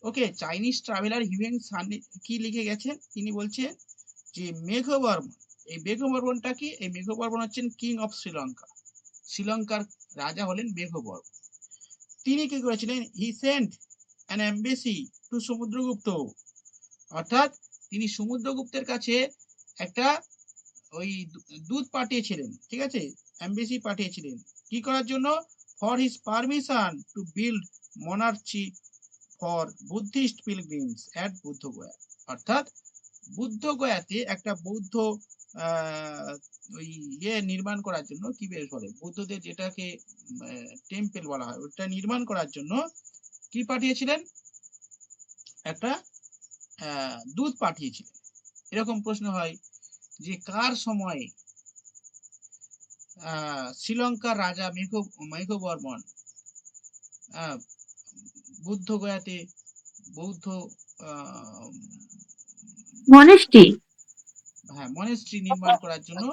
Okay, Chinese traveller Hiuen Tsang কি লিখে গেছেন? তিনি বলছেন যে মেঘবর্মন, এই মেঘবর্মনটা কি? এই মেঘবর্মন হচ্ছেন কিং অফ শ্রীলঙ্কা। শ্রীলঙ্কার রাজা হলেন মেঘবর্মন। তিনি কি করেছিলেন? He sent an embassy to Samudragupta, অর্থাৎ তিনি সমুদ্রগুপ্তের কাছে একটা ওই দূত পাঠিয়েছিলেন, ঠিক আছে, এমবেসি পাঠিয়েছিলেন কি করার জন্য? For his permission to build monarchy for Buddhist pilgrims at Bodhgaya, অর্থাৎ বুদ্ধগয়াতে একটা বৌদ্ধ ওই ইয়ে নির্মাণ করার জন্য, কি বেশ বলে, বৌদ্ধদের যেটাকে টেম্পল বলা হয়, ওটা নির্মাণ করার জন্য কি পাঠিয়েছিলেন? একটা দূত পাঠিয়েছিলেন। এরকম প্রশ্ন হয় যে কার সময়ে শ্রীলঙ্কার রাজা মেঘবর্মন বুদ্ধগয়াতে বৌদ্ধ মনেস্ট্রি। হ্যাঁ, মনেস্ট্রি নির্মাণ করার জন্য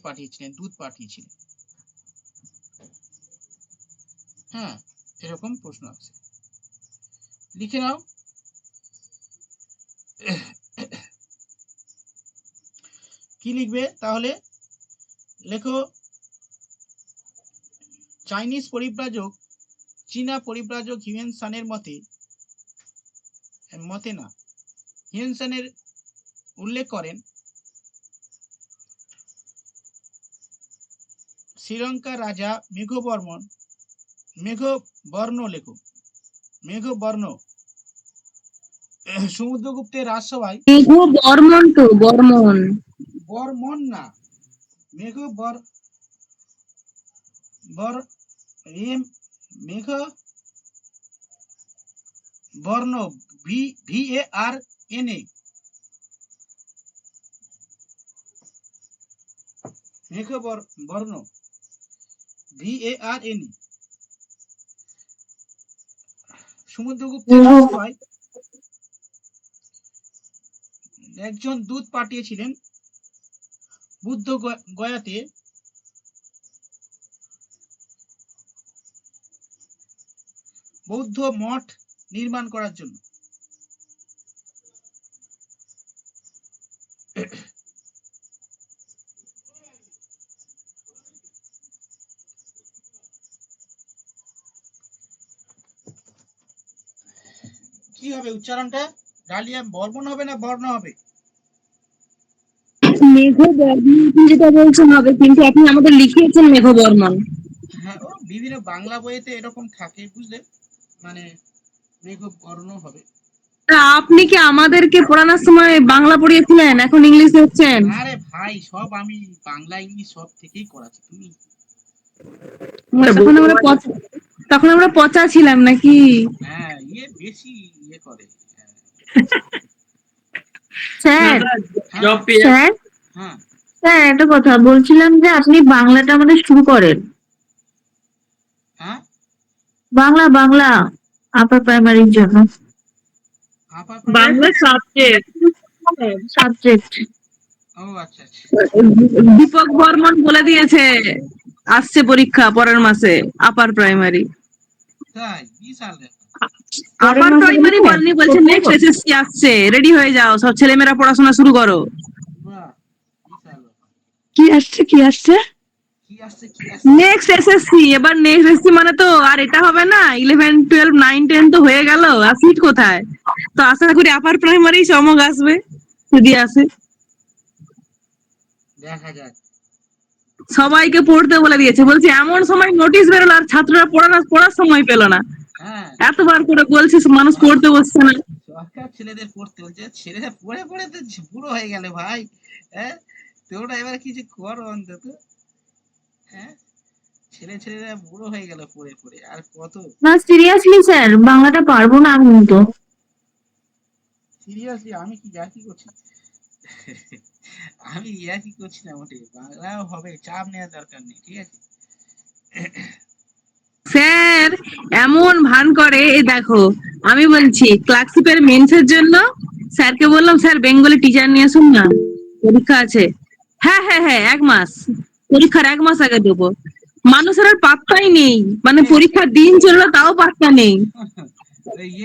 পাঠিয়েছিলেন, দূত পাঠিয়েছিলেন। হ্যাঁ, এরকম প্রশ্ন আছে, লিখে নাও। কি লিখবে তাহলে? লেখো, চাইনিজ পরিব্রাজক, চীনা পরিব্রাজক হিউয়েন সানের মতে না, হিউয়েন সানের উল্লেখ করেন শ্রীলঙ্কার রাজা মেঘবর্ণ লেখো, মেঘবর্ণ সমুদ্রগুপ্তের রাজসভায়, বর্মন তো বর্মন, বর্মন না, মেঘবর বর এম মেঘবর্ণ, VARNA, মেঘবর্ণ VARNA সমুদ্রগুপ্তের রাজসভায় একজন দূত পাঠিয়েছিলেন বুদ্ধ গয়াতে বৌদ্ধ মঠ নির্মাণ করার জন্য। কি হবে উচ্চারণটা? ডালিয়া বর্মন হবে না বর্ণ হবে? মেঘবর্মন যেটা বলছেন হবে, কিন্তু আপনি আমাদের লিখিয়েছেন মেঘবর্মন। হ্যাঁ, ও বিভিন্ন বাংলা বইতে এরকম থাকে, বুঝলে, মানে মেঘবর্ণ হবে। আপনি কি আমাদেরকে পড়ানোর সময় বাংলা পড়িয়েছিলেন, এখন ইংলিশ হচ্ছেন? আরে ভাই, সব আমি বাংলা ইংলিশ সব থেকেই করাচ্ছি, তুমি তখন আমরা পচা ছিলাম নাকি? হ্যাঁ বেশি করে। স্যার, জব স্যার, হ্যাঁ স্যার একটা কথা বলছিলাম যে আপনি বাংলাটা আমাদের শুরু করেন। হ্যাঁ, বাংলা আপার প্রাইমারির জন্য বাংলা সাবজেক্ট। সাবজেক্ট। ও আচ্ছা আচ্ছা, দীপক বর্মন বলে দিয়েছে আসছে পরীক্ষা পরের মাসে, আপার প্রাইমারি। তাই বিশাল আপার প্রাইমারি বলেনি, বলছে নেক্সট এসএসসি আসছে, রেডি হয়ে যাও, সব ছেলেমেয়েরা পড়াশোনা শুরু করো। বাহ, বিশাল কি আসছে কি আসছে নেক্সট এসএসসি, এবার নেক্সট এসএসসি মানে তো আর এটা হবে না, 11 12 9 10 তো হয়ে গেল, আর সিট কোথায়? তো আশা করি আপার প্রাইমারি চমক আসবে, যদি আসে। দেখা যাক। সবাইকে পড়তে বলে দিয়েছে, বলছে এমন সময় নোটিশ বেরোলো আর ছাত্ররা পড়ার সময় পেল না। হ্যাঁ, এতবার করে বলছিস, মানুষ পড়তে বসছে না। সরকার ছেলেদের পড়তে বলছে, ছেলেরা পড়ে পড়ে তো বুড়ো হয়ে গেল ভাই। হ্যাঁ, তোমরা এবার কিছু করো অন্তত। হ্যাঁ, ছেলেরা বুড়ো হয়ে গেল পড়ে পড়ে, আর কত। না সিরিয়াসলি স্যার, বাংলাটা পারবো না আমি তো। সিরিয়াসলি আমি কি ইয়ার্কি করছি? আমি ইয়ার্কি করছি না মোটে, বাংলাও হবে, চাপ নেওয়ার দরকার নেই, ঠিক আছে। স্যার এমন ভান করে, এই দেখো আমি বলছি ক্লার্কশিপের মেন্সের জন্য স্যারকে বললাম, স্যার বেঙ্গলি টিচার নিয়ে আসুন না, পরীক্ষা আছে। হ্যাঁ হ্যাঁ হ্যাঁ, 1 মাস, পরীক্ষার 1 মাস আগে দেবো। মানুষের আর পাত্তাই নেই, মানে পরীক্ষার দিন চললো তাও পাত্তা নেই,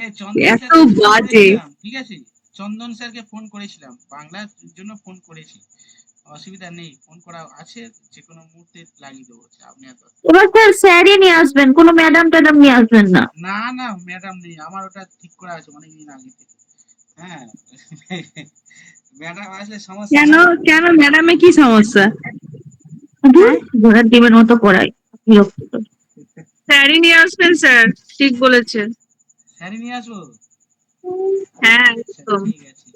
এত এত বাজে। ঠিক আছে, চন্দন স্যারকে ফোন করেছিলাম, বাংলার জন্য ফোন করেছি, অসুবিধা নেই, ফোন করা আছে, যে কোনো মুহূর্তে লাগিয়ে দেবো, আপনি এত। এবার স্যার স্যারই নিয়ে আসবেন, কোনো ম্যাডাম ট্যাডাম নিয়ে আসবেন না। না না ম্যাডাম নেই, আমার ওটা ঠিক করা আছে অনেকদিন আগে থেকে। হ্যাঁ ম্যাডাম আসলে সমস্যা কেন হয়। কেন ম্যাডামে কি সমস্যা? হ্যাঁ, ঘোড়ার ডিমের মতো পড়াই, বিরক্তিকর। স্যারই নিয়ে আসবেন স্যার, ঠিক বলেছেন। স্যারই নিয়ে আসবো। হ্যাঁ আচ্ছা একদম। ঠিক আছে।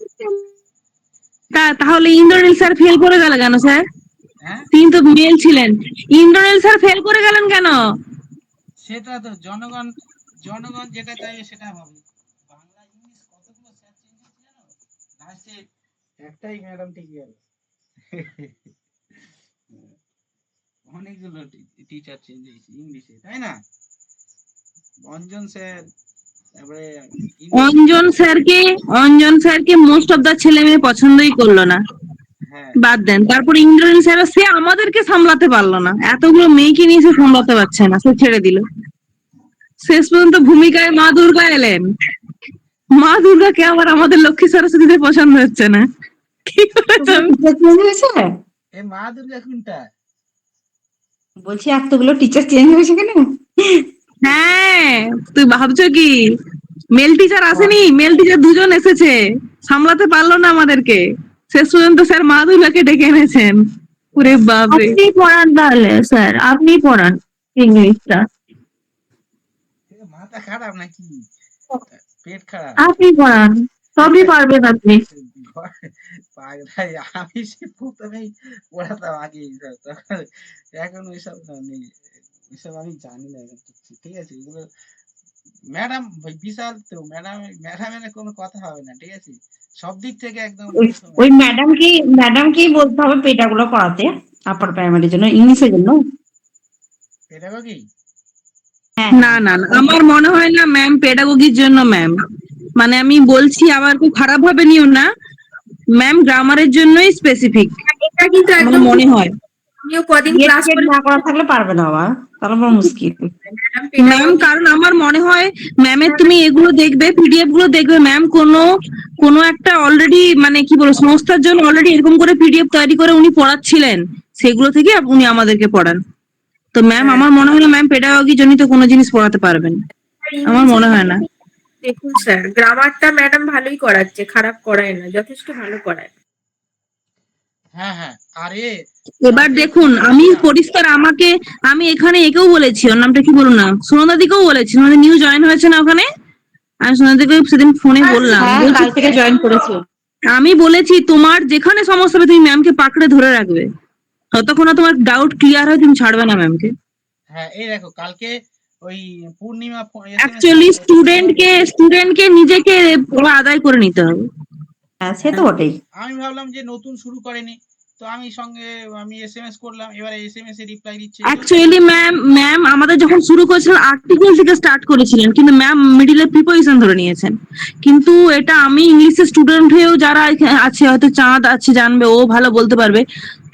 তাহলে ইন্দ্রনীল স্যার ফেল করে গেল কেন স্যার? হ্যাঁ তিনি তো মেল ছিলেন। ইন্দ্রনীল স্যার ফেল করে গেলেন কেন? সেটা তো জনগণ, জনগণ যেটা চাইবে সেটা হবে। বাংলা ইংলিশ কতগুলো স্যার চেঞ্জ হচ্ছে জানো, লাস্টে একটাই ম্যাডাম ঠিক গেল অনেকগুলো টিচার চেঞ্জ হয়েছে ইংলিশে, তাই না? অঞ্জন স্যার, তারপরে ইংলিশে। অঞ্জন স্যারকে মোস্ট অফ দা ছেলে মেয়ে পছন্দই করলো না। হ্যাঁ বাদ দেন, তারপর ইন্দ্রনীল স্যার সে আমাদেরকে সামলাতে পারলো না, এতগুলো মেয়েকে নিয়ে সে সামলাতে পারছে না, সে ছেড়ে দিল। শেষ পর্যন্ত ভূমিকায় মা দুর্গা এলেন। মা দুর্গাকে আবার আমাদের লক্ষ্মী সরস্বতীদের পছন্দ হচ্ছে না, কি করে তুমি? চেঞ্জ হয়েছে? এ মা দুর্গা কোনটা? বলছি এতগুলো টিচার চেঞ্জ হয়েছে কেন? হ্যাঁ, তুই ভাবছো কি মেল টিচার আসেনি? মেল টিচার দুজন এসেছে, সামলাতে পারলো না আমাদেরকে, শেষ পর্যন্ত স্যার মা দুর্গাকে ডেকে এনেছেন। ওরে বাপরে! আপনি পড়ান তাহলে স্যার, আপনি পড়ান ইংলিশটা। এ মাথা খারাপ নাকি, পেট খারাপ? আপনি পড়ান, সবই পারবেন আপনি। পাগলাই, আমি সে প্রথমেই পড়াতাম আগে, এখন ওইসব নেই, ওইসব আমি জানি না এখন কিচ্ছু, ঠিক আছে? এগুলো ম্যাডাম বিশাল তো, ম্যাডামের কোনো কথা হবে না, ঠিক আছে? সব দিক থেকে একদম ওই প্রথম ওই একদম। ম্যাডামকেই বলতে হবে পেটাগুলো পড়াতে, আপার প্রাইমারির জন্য, ইংলিশের জন্য। পেডাগোগি। হ্যাঁ না হ্যাঁ। না না, আমার মনে হয় না ম্যাম পেডাগোগির জন্য ম্যাম, মানে আমি বলছি, আবার খুব খারাপ ভাবে নিও না, ম্যাম গ্রামারের জন্যই স্পেসিফিক এটা কিন্তু আমার একদম মনে হয়। আমিও কদিন বিএড ক্লাস টিএড করে না করা থাকলে পারবে না, আবার তাহলে আবার মুশকিল। ম্যাম, কারণ আমার মনে হয় ম্যামের, তুমি এগুলো দেখবে, পিডিএফ গুলো দেখবে, ম্যাম কোনো কোনো একটা অলরেডি, মানে কি বলবো, সংস্থার জন্য অলরেডি এরকম করে পিডিএফ তৈরি করে উনি পড়াচ্ছিলেন, সেগুলো থেকে উনি আমাদেরকে পড়ান। তো ম্যাম, আমার মনে হয় না ম্যাম পেডাগোগি জনিত কোনো জিনিস পড়াতে পারবেন, আমার মনে হয় না। দেখুন স্যার, গ্রামারটা ম্যাডাম ভালোই করাচ্ছে, খারাপ করায় না, যথেষ্ট ভালো করায়। হ্যাঁ হ্যাঁ। আরে এবার কালকে দেখুন, ফোন আমি করেছিলাম। পরিষ্কার, আমি এখানে একেও বলেছি, ওর নামটা কি বলুন না, সোনাদিকেও বলেছি, সোনাদি নিউ জয়েন হয়েছে না ওখানে, আমি সোনাদিকে সেদিন ফোনে বললাম, হ্যাঁ, বলছি কাল থেকে জয়েন করেছে। আমি বলেছি তোমার যেখানে সমস্যা হবে তুমি ম্যামকে পাকড়ে ধরে রাখবে, ততক্ষণ না তোমার ডাউট ক্লিয়ার হয় তুমি ছাড়বে না ম্যামকে। হ্যাঁ এই দেখো কালকে ওই পূর্ণিমা এসএমএস অ্যাকচুয়ালি করেছে। স্টুডেন্টকে নিজেকে পুরো আদায় করে নিতে হবে। হ্যাঁ, সে তো বটেই। আমি ভাবলাম যে নতুন শুরু করেনি, তো আমি এসএমএস করলাম, এবারে এসএমএস এ রিপ্লাই দিচ্ছে, এটাও ঠিক অ্যাকচুয়ালি আছে। ম্যাম আমাদের যখন শুরু করেছিলেন আর্টিকেল থেকে স্টার্ট করেছিলেন, কিন্তু ম্যাম মিডিলে প্রিপোজিশন ধরে নিয়েছেন। কিন্তু এটা আমি ইংলিশের স্টুডেন্ট হয়েও যারা এখানে আছে, হয়তো চাঁদ আছে জানবে, ও ভালো বলতে পারবে,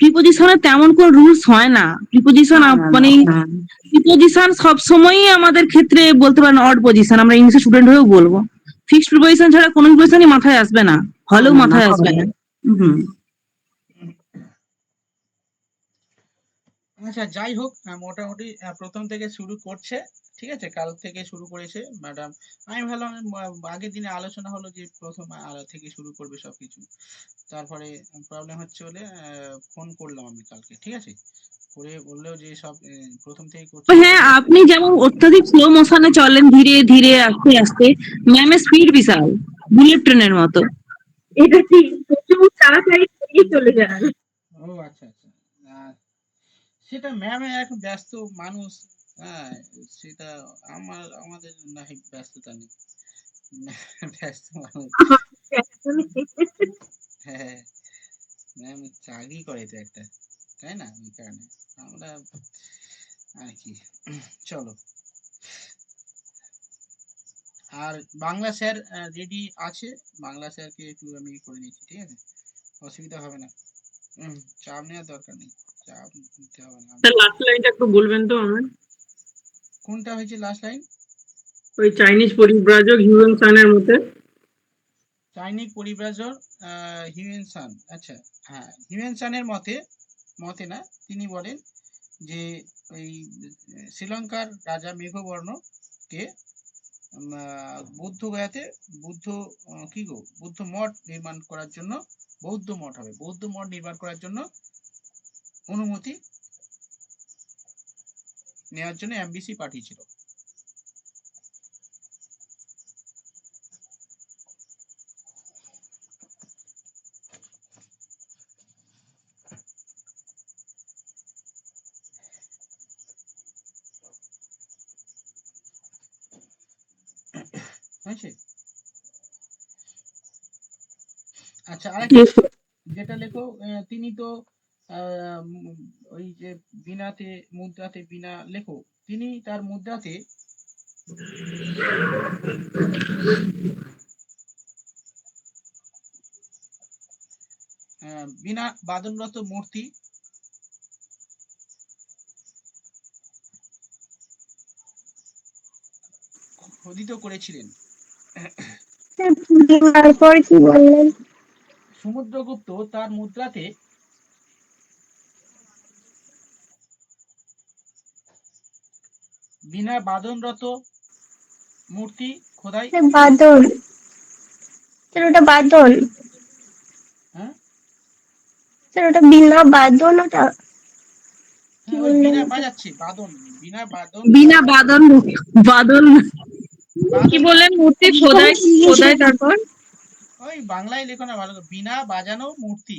প্রিপোজিশনের তেমন কোনো রুলস হয় না। প্রিপোজিশন না না মানে না, হ্যাঁ। প্রিপোজিশন সব সময়ই আমাদের ক্ষেত্রে বলতে পারেন অড পজিশন, আমরা ইংলিশের স্টুডেন্ট হয়েও বলবো। ফিক্সড প্রিপোজিশন ছাড়া কোনো প্রিপোজিশনই মাথায় আসবে না, না হলেও না না, মাথায় আসবে হবে। না। হুম। আচ্ছা যাই হোক, মোটামুটি প্রথম থেকে শুরু করছে, ঠিক আছে? কাল থেকে শুরু করেছে ম্যাডাম। আমি ভাবলাম আগের দিনে আলোচনা হলো যে প্রথম থেকে শুরু করবে সবকিছু, তারপরে প্রবলেম হচ্ছে বলে ফোন করলাম আমি কালকে, ঠিক আছে? করে বললেও যে সব প্রথম থেকে করছে। হ্যাঁ, আপনি যেমন অত্যাধিক স্লো মোশনে চলেন, ধীরে ধীরে আস্তে আস্তে, ম্যামের স্পিড বিশাল, বুলেট ট্রেনের মতো। এটা ঠিক, প্রচুর তাড়াতাড়ি পেরিয়ে চলে যান। ও আচ্ছা আচ্ছা। সেটা ম্যামের এখন ব্যস্ত মানুষ, হ্যাঁ, সেটা আমাদের না হয় ব্যস্ততা নেই, ব্যস্ত মানুষ। হ্যাঁ, ম্যাম চাকরি করে তো একটা, তাই না? ওই কারণে আমরা আর কি। চলো, আর বাংলা স্যার রেডি আছে, বাংলা স্যারকে একটু আমি করে নিচ্ছি, ঠিক আছে? অসুবিধা হবে না। চাপ নেওয়ার দরকার নেই, চাপ নিতে হবে না। লাস্ট লাইনটা একটু বলবেন তো আমার? কোনটা হয়েছে লাস্ট লাইন? ওই চাইনিজ পরিব্রাজক হিউয়েন সানের মতে। চাইনিক পরিব্রাজক হিউয়েনসান। আচ্ছা, হ্যাঁ, হিউয়েনসানের মতে না, তিনি বলেন যে ওই শ্রীলঙ্কার রাজা মেঘবর্ণকে বৌদ্ধ গয়াতে বুদ্ধ বুদ্ধ মঠ নির্মাণ করার জন্য, বৌদ্ধ মঠ নির্মাণ করার জন্য অনুমতি নেওয়ার জন্য এমবিসি পাঠিয়েছিল। হয়েছে? আচ্ছা, আরেকটা যেটা লেখো, তিনি তো ওই যে মুদ্রাতে বিনা লেখো, তিনি তার মুদ্রাতে বিনা বাদনরত মূর্তি খোদিত করেছিলেন। তারপর কি বললেন? সমুদ্রগুপ্ত তার মুদ্রাতে বিনা বাদনরত মূর্তি খোদাই। বাদল, স্যার ওটা বাদল, হ্যাঁ, স্যার ওটা বিনা বাদল, ওটা কি ওই বললেন? বিনা বাজাচ্ছে বাদন, বিনা বাদন, বিনা বাদল, বাদল কি বাদন না, বললেন? মূর্তি খোদাই, খোদাই তারপর ওই বাংলায় লেখো না ভালো করে, বিনা বাজানো মূর্তি,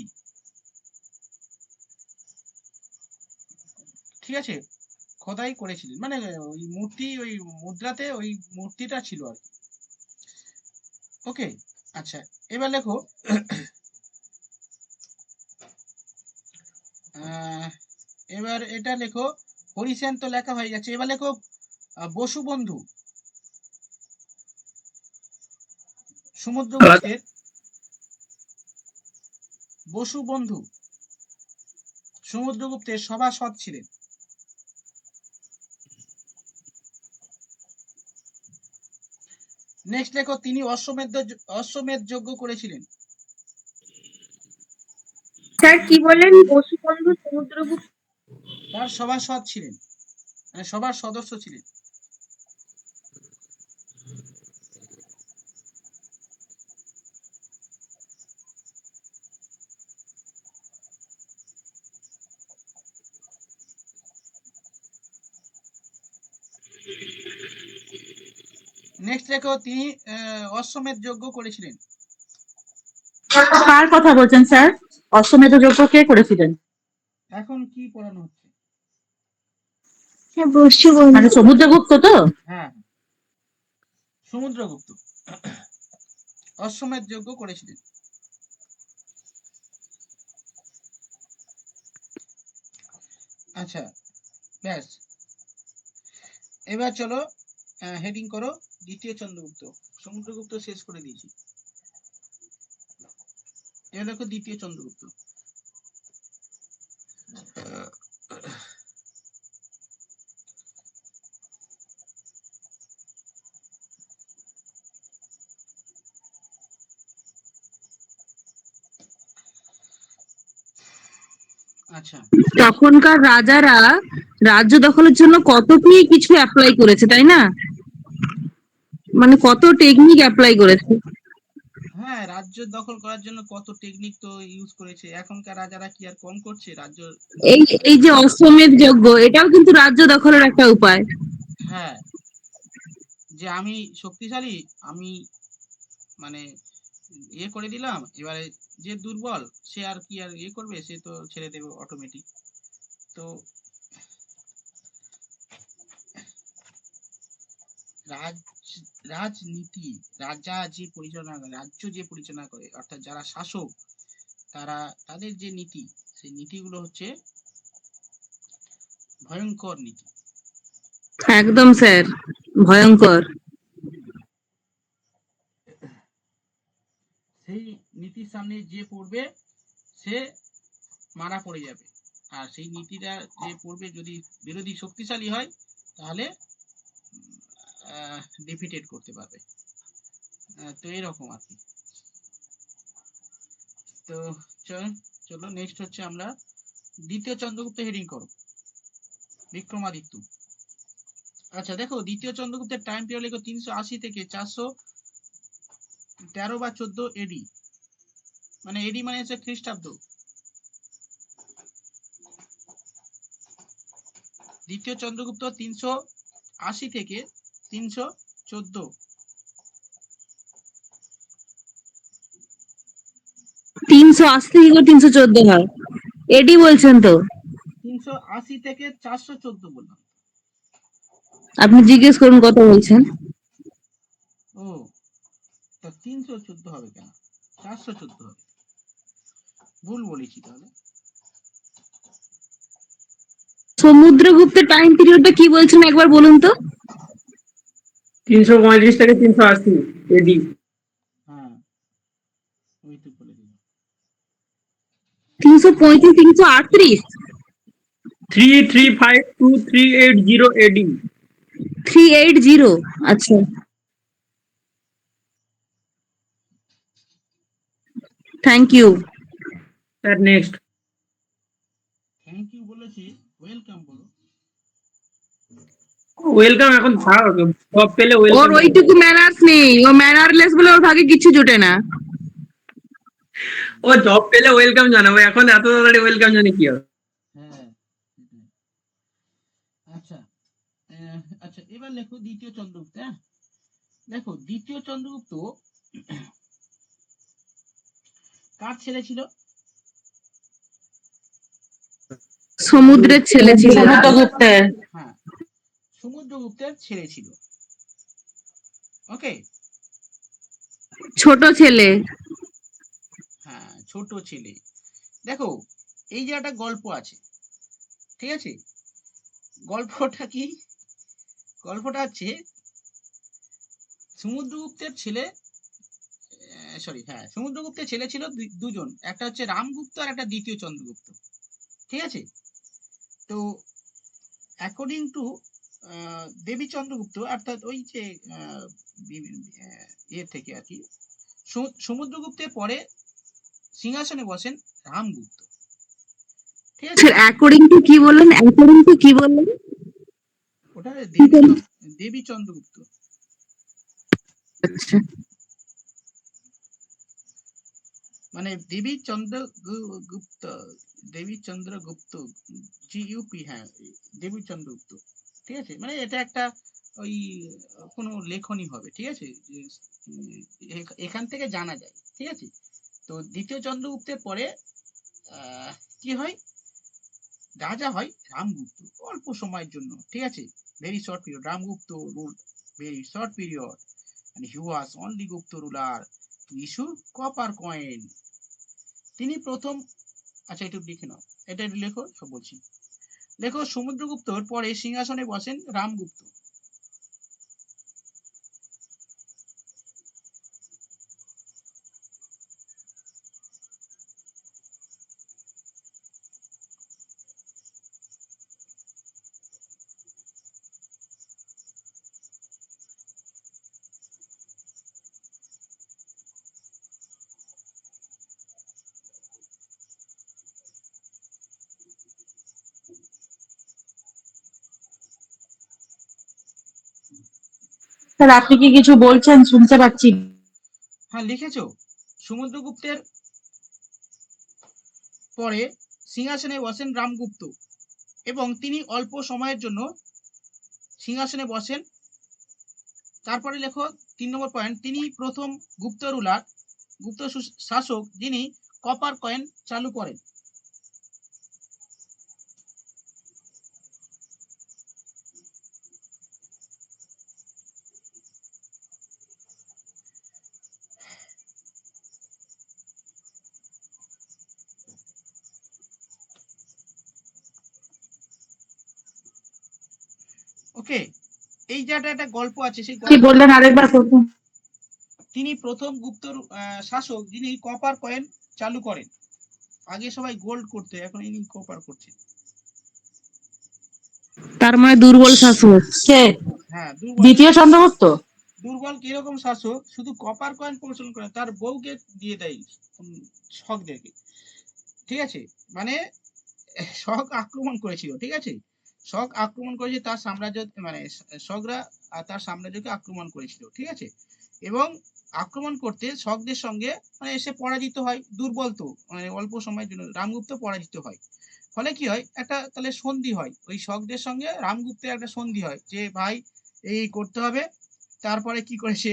ঠিক আছে, খোদাই করেছিলেন, মানে ওই মূর্তি, ওই মুদ্রাতে ওই মূর্তিটা ছিল আর কি। ওকে, আচ্ছা, এবার লেখো এবার এটা লেখো, হরিসেন তো লেখা হয়ে গেছে, এবার লেখো বসুবন্ধু। সমুদ্রগুপ্তের বসুবন্ধু সমুদ্রগুপ্তের সভাসদ ছিলেন। নেক্সট লেখো, তিনি অশ্বমেধ যজ্ঞ করেছিলেন। স্যার কি বলেন? বসুবন্ধু সমুদ্রগুপ্ত তার সভাসদ ছিলেন, মানে সবার সদস্য ছিলেন। নেক্সট লেখো, তিনি অশ্বমেধ যজ্ঞ করেছিলেন। কার কথা বলছেন স্যার? অশ্বমেধ যজ্ঞ কে করেছিলেন? এখন কি পড়ানো হচ্ছে? হ্যাঁ, বসুবন্ধু। মানে সমুদ্রগুপ্ত তো? হ্যাঁ, সমুদ্রগুপ্ত অশ্বমেধ যজ্ঞ করেছিলেন। আচ্ছা, ব্যাস, এবার চলো হেডিং করো দ্বিতীয় চন্দ্রগুপ্ত। সমুদ্রগুপ্ত শেষ করে দিয়েছি, এবার দেখো দ্বিতীয় চন্দ্রগুপ্ত। আচ্ছা, তখনকার রাজারা রাজ্য দখলের জন্য কত কি কিছু অ্যাপ্লাই করেছে, তাই না? মানে কত টেকনিক অ্যাপ্লাই করেছে। হ্যাঁ, রাজ্য দখল করার জন্য কত টেকনিক তো ইউজ করেছে। এখনকার রাজারা কি আর কম করছে রাজ্য এই এই যে অশ্বমেধ যজ্ঞ, এটাও কিন্তু রাজ্য দখলের একটা উপায়। হ্যাঁ, যে আমি শক্তিশালী, আমি মানে ইয়ে করে দিলাম, এবারে যে দুর্বল সে আর কি আর ইয়ে করবে, সে তো ছেড়ে দেবে অটোমেটিক। তো রাজ রাজনীতি, রাজা যে পরিচালনা করে, রাজ্য যে পরিচালনা করে, অর্থাৎ যারা শাসক, তাদের যে নীতি, সেই নীতিগুলো হচ্ছে ভয়ঙ্কর নীতি। একদম স্যার, ভয়ঙ্কর। সেই নীতির সামনে যে পড়বে সে মারা পড়ে যাবে, আর সেই নীতিটা যে পড়বে, যদি বিরোধী শক্তিশালী হয় তাহলে ডিফিটেড করতে পারবে। তো এরকম আর কি। তো চলো নেক্সট হচ্ছে আমরা দ্বিতীয় চন্দ্রগুপ্ত হেডিং করো, বিক্রমাদিত্য। আচ্ছা দেখো, দ্বিতীয় চন্দ্রগুপ্তের টাইম পিরিয়ড লেখো 380 থেকে 413 বা 14 এডি, মানে এডি মানে হচ্ছে খ্রিস্টাব্দ। দ্বিতীয় চন্দ্রগুপ্ত 380 থেকে 314। 380 থেকে 314 হয়, এডি বলছেন তো? 380 থেকে 414 বললাম। আপনি জিজ্ঞেস করুন কত বলছেন। ও, তা 314 হবে কেন, 414 হবে, ভুল বলেছি তাহলে। সমুদ্রগুপ্তের টাইম পিরিয়ডটা কি বলছেন একবার বলুন তো? 335 থেকে 380 এডি। হ্যাঁ, ওই তো বলে দিলাম। 335 338 335 to 380 এডি। 380, আচ্ছা thank you. Sir next. Thank you বলেছি, ওয়েলকাম বলো। ওয়েলকাম এখন থাক, সব পেলে ওর ওয়েলকাম। ওইটুকু ম্যানার্স নেই, ও ম্যানারলেস বলে ওর ভাগে কিছু জোটে না। ও জব পেলে ওয়েলকাম জানাবো, এখন এত তাড়াতাড়ি ওয়েলকাম জানি কি হবে? হ্যাঁ, আচ্ছা আচ্ছা, এবার লেখো দ্বিতীয় চন্দ্রগুপ্ত। হ্যাঁ দেখো, দ্বিতীয় চন্দ্রগুপ্ত কার ছেলে ছিল? সমুদ্রের ছেলে ছিল। সমুদ্রগুপ্তের। হ্যাঁ, সমুদ্রগুপ্তের ছেলে ছিল। ওকে, ছোট ছেলে। হ্যাঁ ছোট ছেলে। দেখো, এই যে একটা গল্প আছে, ঠিক আছে, গল্পটা কি? গল্পটা হচ্ছে সমুদ্রগুপ্তের ছেলে, সমুদ্রগুপ্তের ছেলে ছিল দুজন, একটা হচ্ছে রামগুপ্ত আর একটা দ্বিতীয় চন্দ্রগুপ্ত, ঠিক আছে। তো অ্যাকর্ডিং টু দেবী চন্দ্রগুপ্ত, অর্থাৎ ওই যে এর থেকে আর কি, সমুদ্রগুপ্তের পরে সিংহাসনে বসেন রামগুপ্ত, ঠিক আছে। অ্যাকর্ডিং টু কি বললেন? অ্যাকর্ডিং টু কি বললেন? ওটা দেবী চন্দ্রগুপ্ত। আচ্ছা, মানে দেবী চন্দ্রগুপ্ত জিইউপি, হ্যাঁ দেবী চন্দ্রগুপ্ত, ঠিক আছে। মানে এটা একটা ওই কোনো লেখনী হবে, ঠিক আছে, যে এখান থেকে জানা যায়, ঠিক আছে। তো দ্বিতীয় চন্দ্রগুপ্তের পরে কি হয়, রাজা হয় রামগুপ্ত, অল্প সময়ের জন্য, ঠিক আছে, very short period. Ramagupta rule very short period, and he was only Gupta ruler to issue copper coin. তিনি প্রথম, আচ্ছা একটু লিখে নাও, এটা একটু লেখো, সব বলছি। লেখো, সমুদ্রগুপ্তর পরে সিংহাসনে বসেন রামগুপ্ত। স্যার আপনি কি কিছু বলছেন? শুনতে পাচ্ছি। হ্যাঁ লিখেছো, সমুদ্রগুপ্তের পরে সিংহাসনে বসেন রামগুপ্ত এবং তিনি অল্প সময়ের জন্য সিংহাসনে বসেন। তারপরে লেখো 3 নম্বর পয়েন্ট, তিনি প্রথম গুপ্ত রুলার, গুপ্ত শাসক যিনি কপার কয়েন চালু করেন। ওকে, এই যে একটা গল্প আছে, সেই কি গল্প, বললেন আরেকবার করুন। তিনি প্রথম গুপ্ত শাসক যিনি কপার কয়েন চালু করেন। আগে সবাই গোল্ড করতে, এখন ইনি কপার করছে। তার মানে দুর্বল শাসক। কে? হ্যাঁ দুর্বল দ্বিতীয় চন্দ্রগুপ্ত? দুর্বল কিরকম শাসক, শুধু কপার কয়েন প্রচলন করে তার বউকে দিয়ে দেয় শকদেরকে, ঠিক আছে। মানে শক আক্রমণ করেছিল, ঠিক আছে, শক আক্রমণ করেছে তার সাম্রাজ্য, মানে শকরা তার সাম্রাজ্যকে আক্রমণ করেছিল, ঠিক আছে। এবং আক্রমণ করতে শকদের সঙ্গে মানে এসে পরাজিত হয়, দুর্বল তো মানে অল্প সময়ের জন্য রামগুপ্ত পরাজিত হয়। ফলে কি হয়, একটা তাহলে সন্ধি হয় ওই শকদের সঙ্গে রামগুপ্তের একটা সন্ধি হয় যে ভাই এই করতে হবে। তারপরে কি করেছে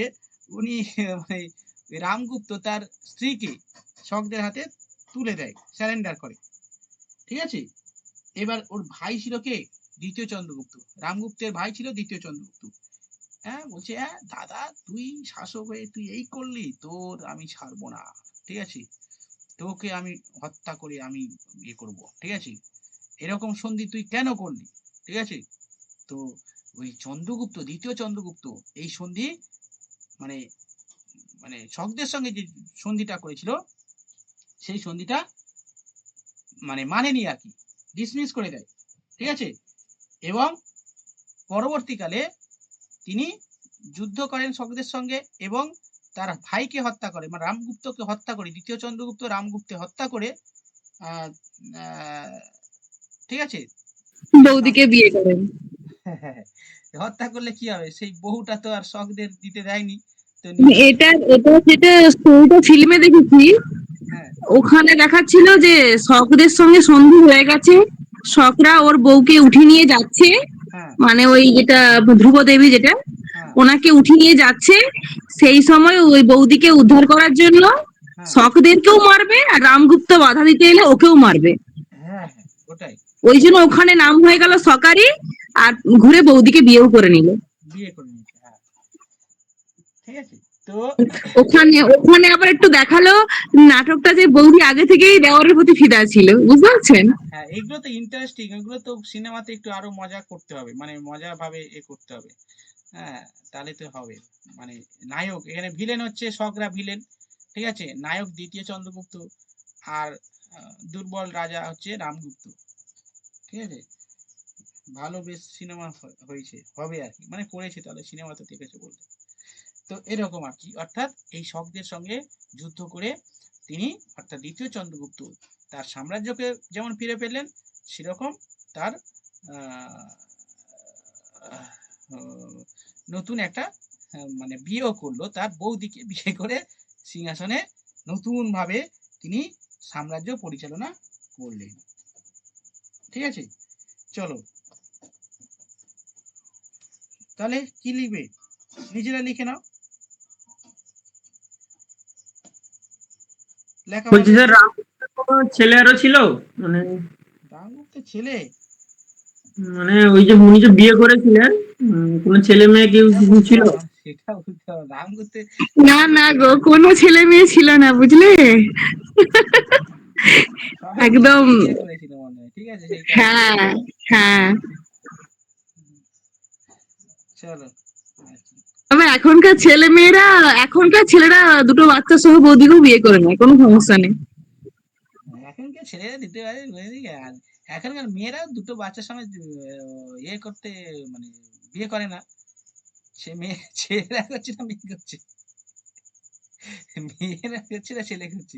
উনি মানে রামগুপ্ত তার স্ত্রীকে শকদের হাতে তুলে দেয়, স্যারেন্ডার করে, ঠিক আছে। এবার ওর ভাই ছিল কে, দ্বিতীয় চন্দ্রগুপ্ত, রামগুপ্তের ভাই ছিল দ্বিতীয় চন্দ্রগুপ্ত। হ্যাঁ, বলছে হ্যাঁ দাদা তুই শাসক হয়ে তুই এই করলি, তোর আমি ছাড়বো না, ঠিক আছে, তোকে আমি হত্যা করে আমি ইয়ে করবো, ঠিক আছে, এরকম সন্ধি তুই কেন করলি, ঠিক আছে। তো ওই চন্দ্রগুপ্ত, দ্বিতীয় চন্দ্রগুপ্ত এই সন্ধি মানে মানে শকদের সঙ্গে যে সন্ধিটা করেছিল সেই সন্ধিটা মানে মানেনি আর কি, ডিসমিস করে দেয়, ঠিক আছে। এবং পরবর্তীকালে তিনি যুদ্ধ করেন শকদের সঙ্গে এবং তার ভাইকে হত্যা করে, মানে রামগুপ্তকে হত্যা করে, দ্বিতীয় চন্দ্রগুপ্ত রামগুপ্তকে হত্যা করে আহ, আহ, ঠিক আছে। বৌদিকে বিয়ে করেন। হত্যা করলে কি হবে, সেই বহুটা তো আর শকদের দিতে দেয়নি, তো নিজে এটা এটা যেটা স্টোরিটা ফিল্মে দেখেছি, হ্যাঁ ওখানে দেখাচ্ছিল যে শকদের সঙ্গে সন্ধি হয়ে গেছে, শকরা ওর বউকে উঠিয়ে নিয়ে যাচ্ছে, হ্যাঁ মানে ওই যেটা ধ্রুব দেবী যেটা, হ্যাঁ ওনাকে উঠিয়ে নিয়ে যাচ্ছে, সেই সময় ওই বৌদিকে উদ্ধার করার জন্য হ্যাঁ শকদেরকেও মারবে আর রামগুপ্ত বাধা দিতে এলে ওকেও মারবে, হ্যাঁ হ্যাঁ ওটাই, ওই জন্য ওখানে নাম হয়ে গেল সকারি, আর ঘুরে বৌদিকে বিয়েও করে নিল। বিয়ে করে নিয়েছে, হ্যাঁ ঠিক আছে। তো ওখানে ওখানে আবার একটু দেখালো নাটকটা যে বৌদি আগে থেকেই দেওয়ারের প্রতি ফিদা ছিল, বুঝতে পারছেন? হ্যাঁ এগুলো তো ইন্টারেস্টিং, এগুলো তো সিনেমাতে একটু আরো মজা করতে হবে, মানে মজা ভাবে করতে হবে, হ্যাঁ তাহলে তো হবে। মানে নায়ক এখানে ভিলেন হচ্ছে শকরা ভিলেন, ঠিক আছে, নায়ক দ্বিতীয় চন্দ্রগুপ্ত, আর দুর্বল রাজা হচ্ছে রামগুপ্ত, ঠিক আছে। ভালো বেশ সিনেমা হয়েছে, হবে আর কি, মানে করেছে তাহলে সিনেমা তো দেখেছে বলতে। তো এরকম আর কি, অর্থাৎ এই শকদের সঙ্গে যুদ্ধ করে তিনি অর্থাৎ দ্বিতীয় চন্দ্রগুপ্ত তার সাম্রাজ্যকে যেমন ফিরে পেলেন, সেরকম তার আহ, আহ, নতুন একটা মানে বিয়েও করলো, তার বৌদিকে বিয়ে করে সিংহাসনে নতুন ভাবে তিনি সাম্রাজ্য পরিচালনা করলেন, ঠিক আছে। চলো তাহলে কি লিখবে, নিজেরা লিখে নাও, লেখা বলছি হবে। স্যার রামগুপ্তের কোনো ছেলে আরো ছিল, মানে রামগুপ্তের ছেলে, মানে ওই যে উনি যে বিয়ে করেছিলেন, কোনো ছেলে মেয়ে কেউ সেটা কিছু বলতে ছিল? পারবো না, সেটা বলতে পারবো না। রামগুপ্তের না না গো, কোনো ছেলে মেয়ে ছিল না, বুঝলে? সবাই একদম। বিয়ে করেছিল মনে হয়, ঠিক আছে, সেই কারণে। হ্যাঁ, হ্যাঁ। চলো আচ্ছা। তবে এখনকার ছেলেরা দুটো বাচ্চা সহ বৌদিকেও বিয়ে করে নেয়, কোনো সমস্যা নেই। এখনকার ছেলেরা দিতে পারে আর এখনকার মেয়েরা দুটো বাচ্চার সামনে করতে মানে বিয়ে করে না, সে মেয়ে ছেলেরা করছে না মেয়ে করছে, মেয়েরা করছে না ছেলে করছে,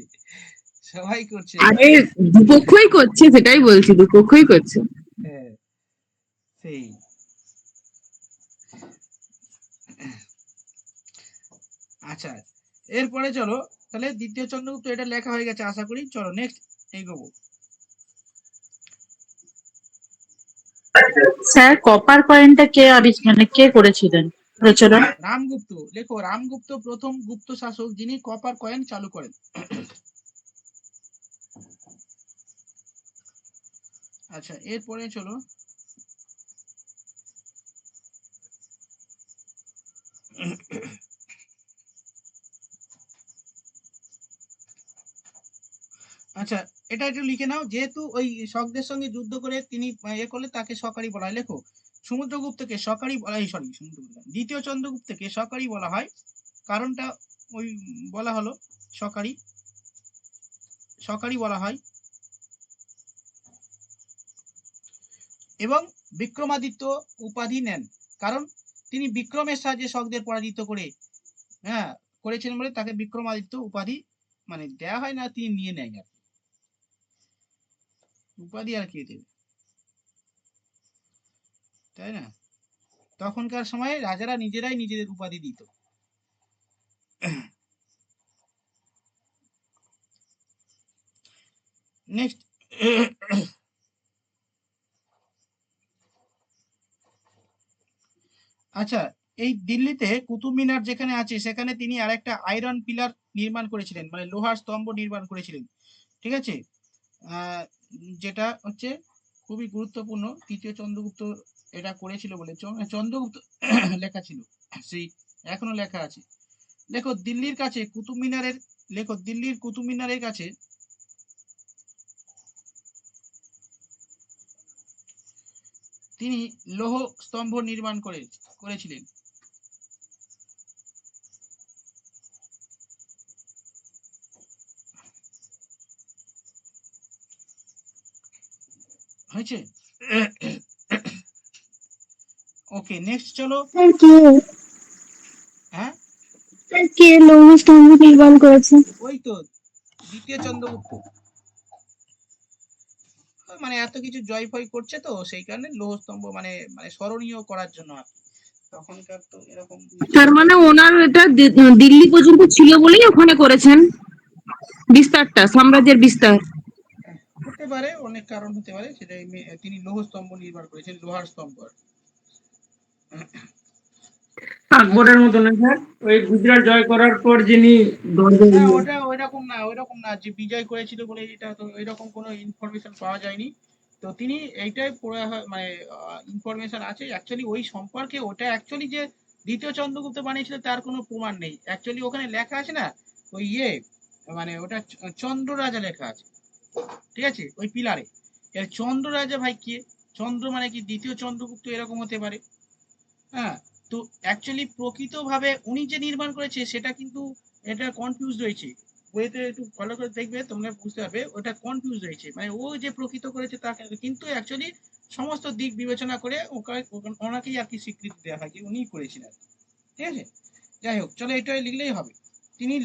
সবাই করছে আরে এখন। দুপক্ষই করছে, সেটাই বলছি, দুপক্ষই করছে। হ্যাঁ সেই, আচ্ছা এরপরে চলো, তাহলে দ্বিতীয় চন্দ্রগুপ্ত এটা লেখা হয়ে গেছে আশা করি, চলো নেক্সট এগোবো। স্যার কপার কয়েনটা মানে কে করেছিলেন প্রচলন? রামগুপ্ত, লেখো রামগুপ্ত প্রথম গুপ্ত শাসক যিনি কপার কয়েন চালু করেন। আচ্ছা এরপরে চলো, আচ্ছা এটা একটু লিখে নাও, যেহেতু ওই শকদের সঙ্গে যুদ্ধ করে তিনি করলে তাকে সকারি বলা হয়, লেখো সমুদ্রগুপ্তকে সকারি বলা হয়, সরি সমুদ্রগুপ্ত দ্বিতীয় চন্দ্রগুপ্তকে সকারি বলা হয়, কারণটা ওই বলা হলো, সকারি সকারি বলা হয়। এবং বিক্রমাদিত্য উপাধি নেন কারণ তিনি বিক্রমের সাহায্যে শকদের পরাজিত করে হ্যাঁ করেছিলেন বলে তাকে বিক্রমাদিত্য উপাধি মানে দেয়া হয় না, তিনি নিয়ে নেয় আর কি। উপাধি আর কি দেবে, তাই না? তখনকার সময়ে রাজারা নিজেরাই নিজেদের উপাধি দিত। নেক্সট, আচ্ছা, এই দিল্লিতে কুতুব মিনার যেখানে আছে সেখানে তিনি আরেকটা আয়রন পিলার নির্মাণ করেছিলেন, মানে লোহার স্তম্ভ নির্মাণ করেছিলেন, ঠিক আছে? যেটা হচ্ছে খুবই গুরুত্বপূর্ণ, তৃতীয় চন্দ্রগুপ্ত এটা করেছিল বলে চন্দ্রগুপ্ত লেখা ছিল, সেই এখনো লেখা আছে। লেখো দিল্লির কাছে কুতুব মিনারের, লেখো দিল্লির কুতুব মিনারের কাছে তিনি লৌহ স্তম্ভ নির্মাণ করেছিলেন। হয়েছে? ওকে, নেক্সট চলো। স্যার কে হ্যাঁ, স্যার কে লৌহ স্তম্ভ নির্মাণ করেছে? ওই তো দ্বিতীয় চন্দ্রগুপ্ত, মানে এত কিছু জয় ফয় করছে তো সেই কারণে লৌহ স্তম্ভ মানে মানে স্মরণীয় করার জন্য আর কি। তখনকার তো এরকম তার মানে ওনার এটা দিল্লি পর্যন্ত ছিল বলেই ওখানে করেছেন বিস্তারটা, সাম্রাজ্যের বিস্তার। হতে পারে, অনেক কারণ হতে পারে, সেটা তিনি লৌহ স্তম্ভ নির্মাণ করেছেন, লোহার স্তম্ভ আর কি। আকবরের মতো না স্যার, ওই গুজরাট জয় করার পর যিনি না, দরজা ওটা ওইরকম না যে বিজয় করেছিল বলে এটা তো ওইরকম কোনো ইনফরমেশন পাওয়া যায়নি। তো তিনি এইটাই পড়ে মানে ইনফরমেশন আছে অ্যাকচুয়ালি ওই সম্পর্কে, ওটা অ্যাকচুয়ালি যে দ্বিতীয় চন্দ্রগুপ্ত বানিয়েছিল তার কোনো প্রমাণ নেই। অ্যাকচুয়ালি ওখানে লেখা আছে না, ওই মানে ওটা চন্দ্র রাজা লেখা আছে, ঠিক আছে, ওই পিলারে। এর চন্দ্র রাজা ভাই কে? চন্দ্র মানে কি দ্বিতীয় চন্দ্রগুপ্ত এরকম হতে পারে। হ্যাঁ, তো অ্যাকচুয়ালি প্রকৃতভাবে উনি যে নির্মাণ করেছে সেটা কিন্তু এটা কনফিউজ রয়েছে। বইতে একটু ভালো করে দেখবে তোমরা বুঝতে পারবে ওটা কনফিউজ রয়েছে, মানে ও যে প্রকৃত করেছে তা কিন্তু অ্যাকচুয়ালি সমস্ত দিক বিবেচনা করে ওনাকেই আর কি স্বীকৃতি দেওয়া হয় যে উনিই করেছিলেন, ঠিক আছে? যাই হোক, চলো এটা লিখলেই হবে। তিনি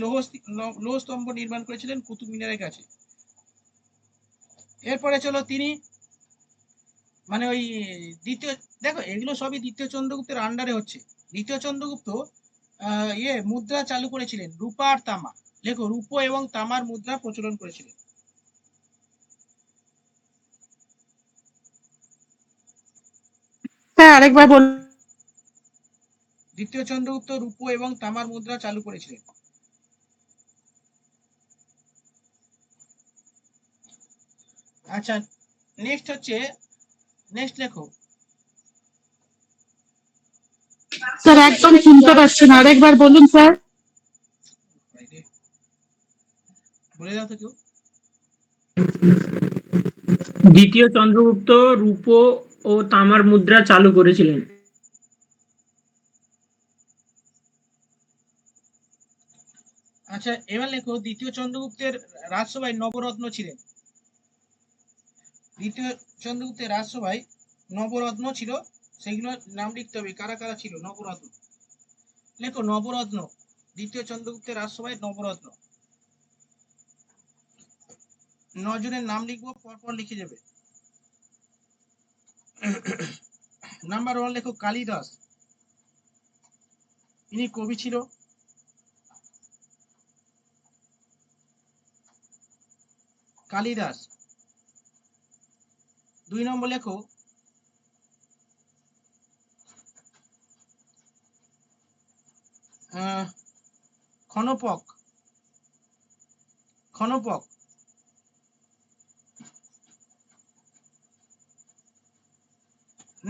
লৌহ স্তম্ভ নির্মাণ করেছিলেন কুতুব মিনারের কাছে। এরপরে চলো তিনি মানে ওই দ্বিতীয়, দেখো এগুলো সবই দ্বিতীয় চন্দ্রগুপ্তের আন্ডারে হচ্ছে। দ্বিতীয় চন্দ্রগুপ্ত মুদ্রা চালু করেছিলেন, রূপা আর তামা। দেখো রূপো এবং তামার মুদ্রা প্রচলন করেছিলেন। স্যার আরেকবার বলুন। দ্বিতীয় চন্দ্রগুপ্ত রূপো এবং তামার মুদ্রা চালু করেছিলেন। আচ্ছা, নেক্সট হচ্ছে, নেক্সট লেখো। স্যার একদম শুনতে পাচ্ছি না, আরেকবার বলুন স্যার। বলে দাও তো কেউ। দ্বিতীয় চন্দ্রগুপ্ত রূপো ও তামার মুদ্রা চালু করেছিলেন। আচ্ছা, এবার লেখো দ্বিতীয় চন্দ্রগুপ্তের রাজসভায় নবরত্ন ছিলেন। দ্বিতীয় চন্দ্রগুপ্তের রাজসভায় নবরত্ন ছিল, সেগুলো নাম লিখতে হবে কারা কারা ছিল নবরত্ন। লেখো নবরত্ন, দ্বিতীয় চন্দ্রগুপ্তের রাজসভায় নবরত্ন। নজনের নাম লিখবো, পরপর লিখে যাবে। নাম্বার 1 লেখো কালিদাস, ইনি কবি ছিল। কালিদাস। 2 নম্বর লেখো ক্ষণপক, ক্ষণপক।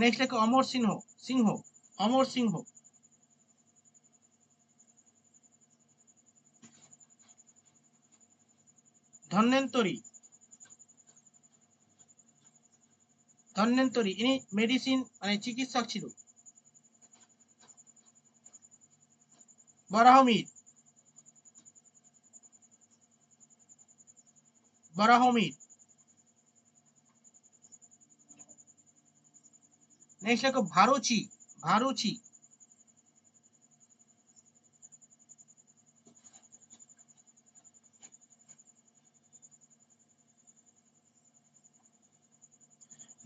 নেক্সট লেখো অমর সিংহ, সিংহ, অমর সিংহ। ধন্বন্তরী, ধন্বন্তরী ইনি মেডিসিন মানে চিকিৎসক ছিল। বরাহমির, বরাহমির। নেক্সট লেখো ভারুচি, ভারুচি।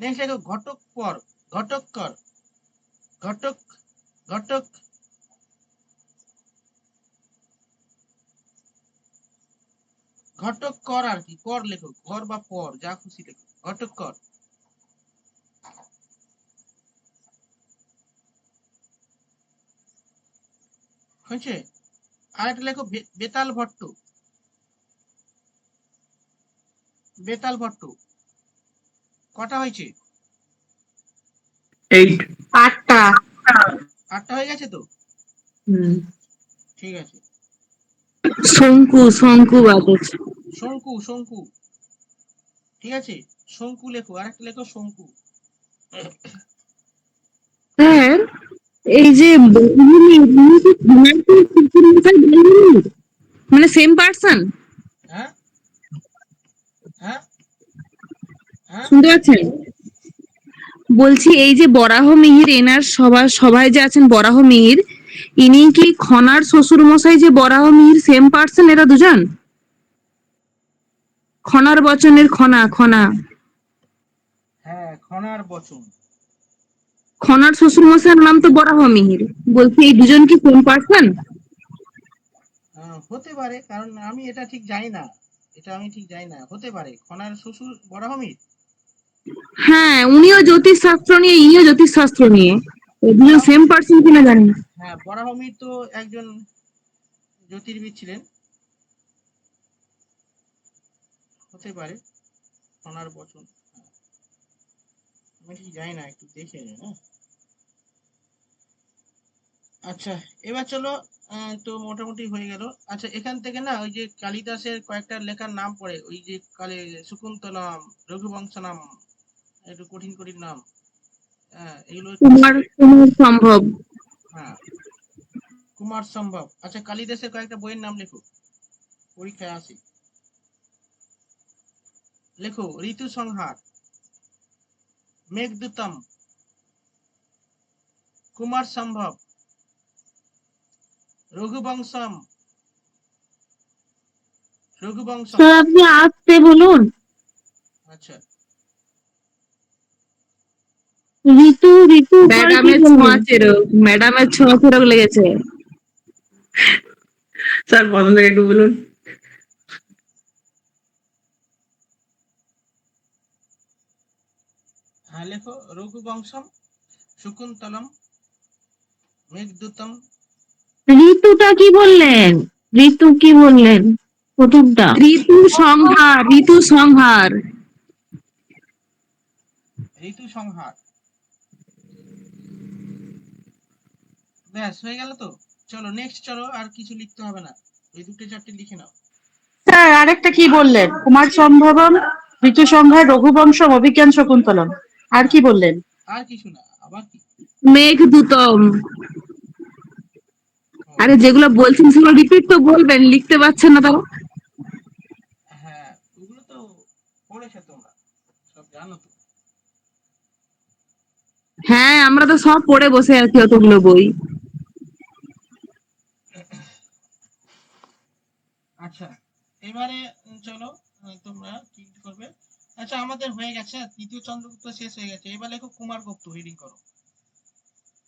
নেক্সট লেখো ঘটকপর, ঘটককর, ঘটক, ঘটক, ঘটককর আর কি, কর লেখো, ঘর বা পর যা খুশি লেখো, ঘটককর। হয়েছে? আর একটা লেখো বেতাল ভট্ট, বেতাল ভট্ট। কটা হয়েছে? 8। 8টা। 8টা হয়ে গেছে তো? হুম। ঠিক আছে। শঙ্কু, শঙ্কু বাদ আছে। শঙ্কু, শঙ্কু, ঠিক আছে, শঙ্কু লেখো, আর একটা লেখো শঙ্কু। স্যার এই যে মানে সেম পার্সন, হ্যাঁ হ্যাঁ হ্যাঁ, শুনতে পাচ্ছেন? বলছি এই যে বরাহ মিহির এনার সভায় যে আছেন বরাহ মিহির, ইনি কি খনার শ্বশুর মশাই যে বরাহ মিহির সেম পার্সন এরা দুজন? খনার বচনের খনা, খনা, হ্যাঁ খনার বচন। খনার শ্বশুর মশাইয়ের নাম তো বরাহ মিহির। বলছি এই দুজন কি সেম পার্সন? হতে পারে, কারণ আমি এটা ঠিক জানি না, এটা আমি ঠিক জানি না, হতে পারে খনার শ্বশুর বরাহমির। হ্যাঁ, উনিও জ্যোতিষ শাস্ত্র নিয়ে, ইনিও জ্যোতিষ শাস্ত্র নিয়ে, এই দুজন সেম বরাহমির, পার্সন কিনা জানি না। হ্যাঁ বরাহমির তো একজন জ্যোতির্বিদ ছিলেন, হতে পারে খনার বচন। হ্যাঁ, আমি ঠিক জানি না, একটু দেখে নিন। হ্যাঁ, আচ্ছা, এবার চলো, তো মোটামুটি হয়ে গেল। আচ্ছা, এখান থেকে না ওই যে কালিদাসের কয়েকটা লেখার নাম পড়ে, ওই যে শকুন্তলম, রঘুবংশনাম, একটু কঠিন কঠিন নাম। হ্যাঁ, এগুলো একটু কুমার, কুমার সম্ভব। হ্যাঁ, কুমার সম্ভব। আচ্ছা, কালিদাসের কয়েকটা বইয়ের নাম লেখো, পরীক্ষায় আসে। লেখো ঋতু সংহার, মেঘদূতম, কুমার সম্ভব, রঘুবংশম, রঘুবংশম। স্যার আপনি আসতে বলুন। আচ্ছা, ঋতু, ঋতুর পরে কি ম্যাডামের ছোঁয়া বললেন? চেরো, ম্যাডামের ছোঁয়া চেরো লেগেছে। স্যার প্রথম থেকে একটু বলুন। হ্যাঁ লেখো রঘুবংশম, শকুন্তলম, মেঘদূতম। ঋতুটা কি বললেন? ঋতু কি বললেন প্রথমটা? ঋতু সংহার, ঋতু সংহার। ঋতু সংহার, ব্যাস হয়ে গেল তো। চলো নেক্সট, চলো আর কিছু লিখতে হবে না, এই দুটো চারটে লিখে নাও। স্যার আরেকটা কি বললেন? কুমার সম্ভবম, ঋতু সংহার, রঘুবংশম, অভিজ্ঞান শকুন্তলম। আর হ্যাঁ, কি বললেন? আর কিছু না, আবার কি? মেঘদূতম। ও, আরে যেগুলো বলছেন সেগুলো রিপিট তো বলবেন, লিখতে পারছেন না তাও। হ্যাঁ ওগুলো তো পড়েছো তোমরা, সব জানো তো। হ্যাঁ, আমরা তো সব পড়ে বসে আছি অতগুলো বই। আচ্ছা, এবারে চলো, তোমরা কি করবে? আচ্ছা, আমাদের হয়ে গেছে, তৃতীয় চন্দ্রগুপ্ত শেষ হয়ে গেছে, এবার লেখো কুমারগুপ্ত, রিডিং করো,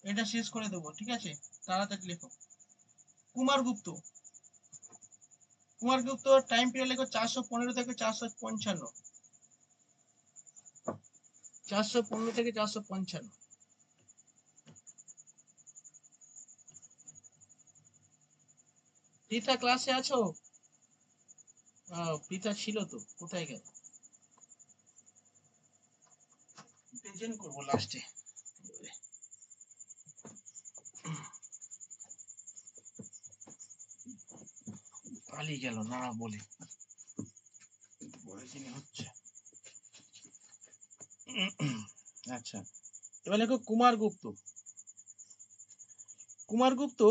এটা শেষ করে দেবো, ঠিক আছে? তাড়াতাড়ি লেখো কুমারগুপ্ত। কুমারগুপ্ত টাইম পিরিয়ড লেখো 415 থেকে 455, 415 থেকে 455। প্রীতা ক্লাসে আছো? প্রীতা ছিল তো, কোথায় গেল? প্রেজেন্ট করবো লাস্টে, পালিয়ে গেল না বলে, বলে দিনে হচ্ছে। আচ্ছা, এবার লেখো কুমারগুপ্ত। কুমারগুপ্ত,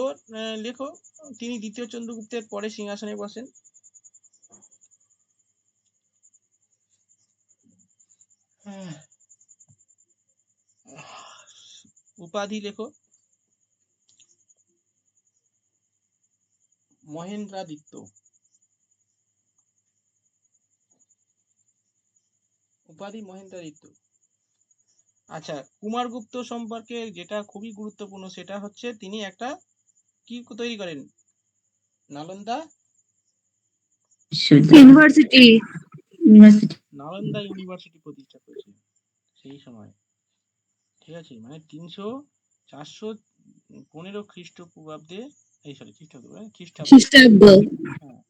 লেখো তিনি দ্বিতীয় চন্দ্রগুপ্তের পরে সিংহাসনে বসেন। হ্যাঁ, উপাধি লেখো মহেন্দ্রাদিত্য, উপাধি মহেন্দ্রাদিত্য। আচ্ছা, কুমারগুপ্ত সম্পর্কে যেটা খুবই গুরুত্বপূর্ণ সেটা হচ্ছে তিনি একটা কি তৈরি করেন, Nalanda university. University. Nalanda university প্রতিষ্ঠা করেছিলেন সেই সময়। ঠিক আছে, মানে 415 খ্রিস্টপূর্বাব্দে, এই সরি খ্রিস্টাব্দে, খ্রিস্টাব্দে, খ্রিস্টাব্দ। হ্যাঁ,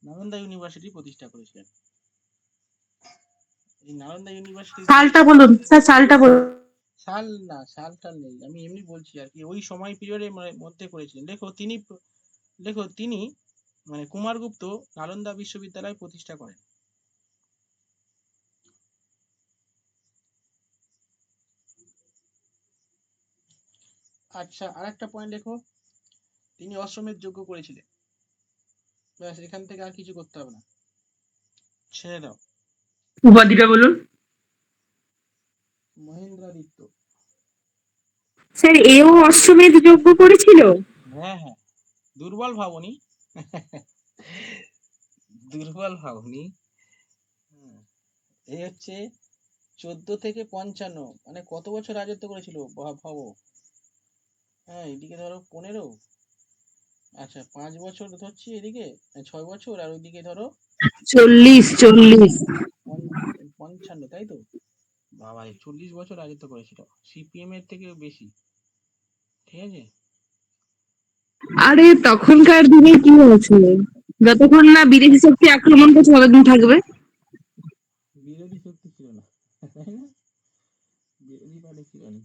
নালন্দা ইউনিভার্সিটি প্রতিষ্ঠা করেছিলেন। এই নালন্দা ইউনিভার্সিটি সালটা বলুন স্যার, সালটা বলুন। সাল না, সালটা নেই, আমি এমনি বলছি আর কি, ওই সময় পিরিয়ডের মধ্যে করেছিলেন। দেখো তিনি মানে কুমারগুপ্ত নালন্দা বিশ্ববিদ্যালয় প্রতিষ্ঠা করেন। আচ্ছা, আরেকটা পয়েন্ট দেখো, তিনি অশ্বমেধ যজ্ঞ করেছিলেন। ব্যাস, এখান থেকে আর কিছু করতে হবে না, ছেড়ে দাও। উপাধিটা বলুন। মহেন্দ্রাদিত্য। স্যার এও অশ্বমেধ যজ্ঞ করেছিল? হ্যাঁ হ্যাঁ, দুর্বল ভাবনি। দুর্বল ভাবনি। হুম, এই হচ্ছে 14 থেকে 55, মানে কত বছর রাজত্ব করেছিল ভাবো। হ্যাঁ, এদিকে ধরো 15, আচ্ছা 5 বছর ধরছি এদিকে, 6 বছর, আর ওইদিকে ধরো 40। 55, তাই তো? বাবা, 40 বছর রাজত্ব করেছিল, সিপিএম এর থেকে বেশি। ঠিক আছে। আরে তখনকার দিনে কি হয়েছিল, যতক্ষণ না বিদেশি শক্তি আক্রমণ করছে ততদিন থাকবে। বিরোধী শক্তি ছিল না, তাই না? বিরোধী পার্টি ছিল না।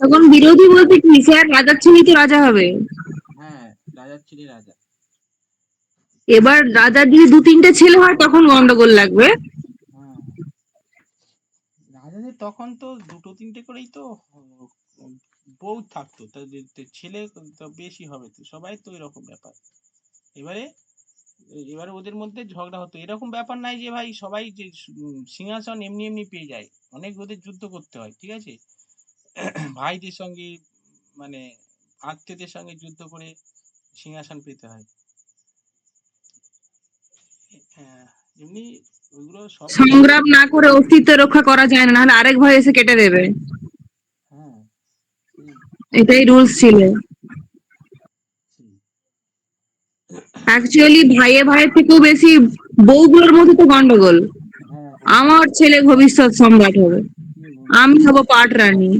তখন বিরোধী বলতে কি, স্যার রাজার ছেলেই তো রাজা হবে। হ্যাঁ, রাজার ছেলে রাজা। এবার রাজার যদি 2-3টে ছেলে হয় তখন গন্ডগোল লাগবে। হ্যাঁ, রাজাদের তখন তো 2-3টে করেই তো উম, বউ থাকতো, তাদের ছেলে তো বেশি হবে, তো সবাই তো এরকম ব্যাপার। এবারে এবারে ওদের মধ্যে ঝগড়া হতো, এরকম ব্যাপার নাই যে ভাই সবাই যে সিংহাসন এমনি এমনি পেয়ে যায়, অনেক ওদের যুদ্ধ করতে হয়। ঠিক আছে, ভাইদের সঙ্গে, মানে আত্মীয়দের সঙ্গে যুদ্ধ করে সিংহাসন পেতে হয়। হ্যাঁ, এমনি ওইগুলো সব কিছু। সংগ্রাম না করে অস্তিত্ব রক্ষা করা যায় না, নাহলে আরেক ভাই এসে কেটে দেবে। হ্যাঁ, সেই এটাই রুলস ছিল। সেই অ্যাকচুয়ালি ভাইয়ে ভাইয়ের থেকেও বেশি বউগুলোর মধ্যে তো গন্ডগোল। হ্যাঁ হ্যাঁ, আমার ছেলে ভবিষ্যৎ সম্রাট হবে, কি আমি ভবিষ্যৎ। হব পাট রানী।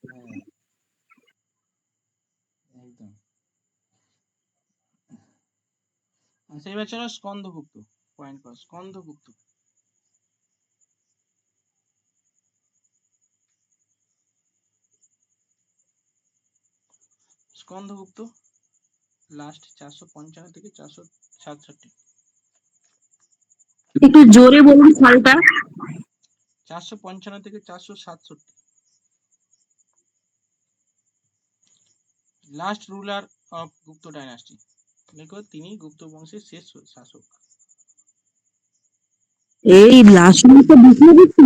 হ্যাঁ, একদম। আচ্ছা, এবার চলো স্কন্দগুপ্ত পয়েন্ট কর, স্কন্দগুপ্ত। স্কন্দগুপ্ত লাস্ট 455 থেকে 467। একটু জোরে বলুন সালটা। 455 থেকে 467, last ruler of Gupta dynasty. দেখো, তিনি গুপ্ত বংশের শেষ শাসক। এই লাস্ট তো বিষ্ণুগুপ্ত।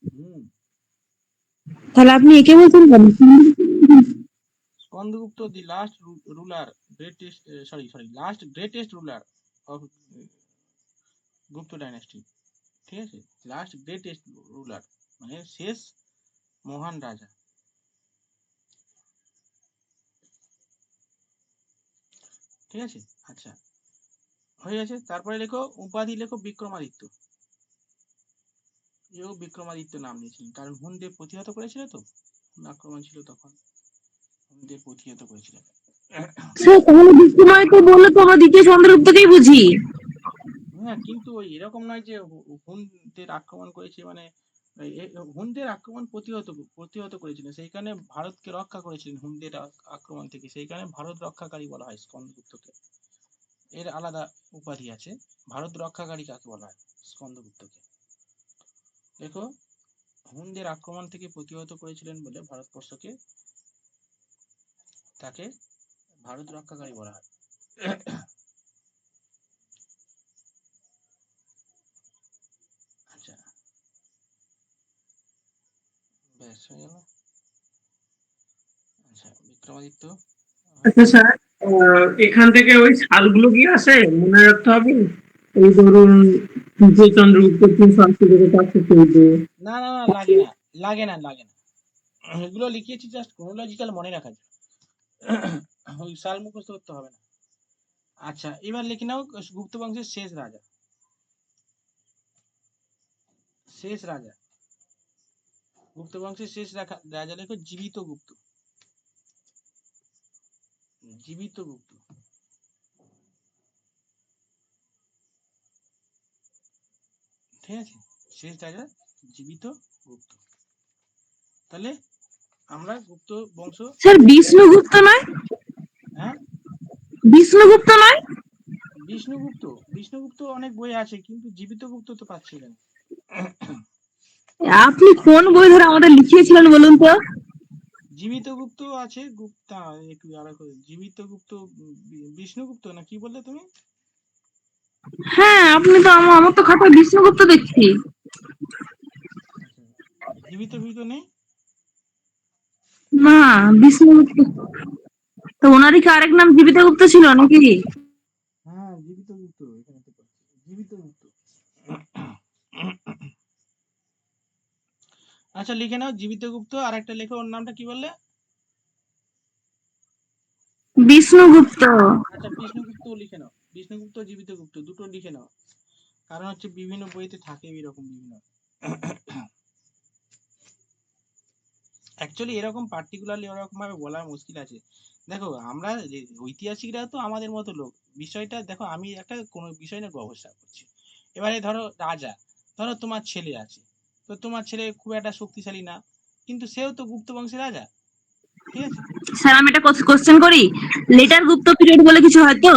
হুম, তাহলে আপনি একে বলছেন কেন? Skandagupta the last ruler, greatest, sorry last greatest ruler of Gupta dynasty. ঠিক আছে, লাস্ট গ্রেটেস্ট রুলার মানে শেষ মহান রাজা। ঠিক আছে, আচ্ছা হয়ে গেছে। তারপরে লেখো উপাধি, লেখো বিক্রমাদিত্য। এও বিক্রমাদিত্য নাম নিয়েছিলেন কারণ হুনদের প্রতিহত করেছিল তো, হুন আক্রমণ ছিল তখন, হুনদের প্রতিহত করেছিলেন। স্যার তাহলে বিক্রমাদিত্য বললে তো আমরা দ্বিতীয় চন্দ্রগুপ্তকেই বুঝি। হ্যাঁ, কিন্তু ওই এরকম নয় যে হুনদের আক্রমণ করেছে, মানে হুনদের আক্রমণ প্রতিহত প্রতিহত করেছিলেন, সেইখানে ভারতকে রক্ষা করেছিলেন হুনদের আক্রমণ থেকে, সেইখানে ভারত রক্ষাকারী বলা হয় স্কন্দগুপ্তকে। এর আলাদা উপাধি আছে, ভারত রক্ষাকারী কাকে বলা হয়? স্কন্দগুপ্তকে। দেখো, হুনদের আক্রমণ থেকে প্রতিহত করেছিলেন বলে ভারতবর্ষকে, তাকে ভারত রক্ষাকারী বলা হয়। আচ্ছা, ব্যাস হয়ে গেল। আচ্ছা, বিক্রমাদিত্য হয়ে আচ্ছা গেল। স্যার, এখান থেকে ওই সালগুলো কি আসে মনে রাখতে হবে? এই ধরুন তৃতীয় চন্দ্রগুপ্ত, তিন সংস্কৃত, 414। না না না, লাগে না, লাগে না, লাগে না। এগুলো লিখিয়েছি জাস্ট ক্রোনোলজিক্যাল মনে রাখার জন্য। ওই সাল মুখস্থ করতে হবে না। আচ্ছা, এবার লিখে নাও গুপ্ত বংশের শেষ রাজা। শেষ রাজা, গুপ্ত বংশের শেষ রাজা লেখো জীবিত গুপ্ত। জীবিত গুপ্ত, ঠিক আছে? শেষ রাজা জীবিত গুপ্ত। তাহলে আমরা গুপ্ত বংশ। স্যার বিষ্ণুগুপ্ত নয়? হ্যাঁ, বিষ্ণুগুপ্ত নয়? বিষ্ণুগুপ্ত, বিষ্ণুগুপ্ত অনেক বই আছে, কিন্তু জীবিত গুপ্ত তো পাচ্ছি না। আপনি কোন বই ধরে আমাদের লিখিয়েছিলেন বলুন তো? জীবিত গুপ্ত আছে, গুপ্তা একটু আলাদা করে জীবিত গুপ্ত, বিষ্ণুগুপ্ত না কি বললে তুমি? হ্যাঁ, আপনি তো আমার তো খাতায় বিষ্ণুগুপ্ত দেখছি। আচ্ছা, জীবিত গুপ্ত নেই? না, বিষ্ণুগুপ্ত তো ওনারই কি আরেক নাম জীবিতগুপ্ত ছিল নাকি? হ্যাঁ, জীবিত গুপ্ত এখানে তো পাচ্ছি, জীবিত গুপ্ত। আচ্ছা, লিখে নাও জীবিত গুপ্ত, আর একটা লেখো, ওর নামটা কি বললে? বিষ্ণুগুপ্ত। আচ্ছা, বিষ্ণুগুপ্ত লিখে নাও, বিষ্ণুগুপ্ত জীবিত গুপ্ত দুটো লিখে নাও। কারণ হচ্ছে বিভিন্ন বইতে থাকে এরকম বিভিন্ন। অ্যাকচুয়ালি এরকম পার্টিকুলারলি ওরকম ভাবে বলা মুশকিল আছে। দেখো, আমরা ঐতিহাসিকরা তো আমাদের মতো লোক। বিষয়টা দেখো, আমি একটা কোনো বিষয় নিয়ে গবেষণা করছি। এবারে ধরো রাজা, ধরো তোমার ছেলে আছে, তো তোমার ছেলে খুব একটা শক্তিশালী না, কিন্তু সেও তো গুপ্ত বংশের রাজা, ঠিক আছে? স্যার আমি একটা কোশ্চেন করি, লেটার গুপ্ত পিরিয়ড বলে কিছু হয় তো?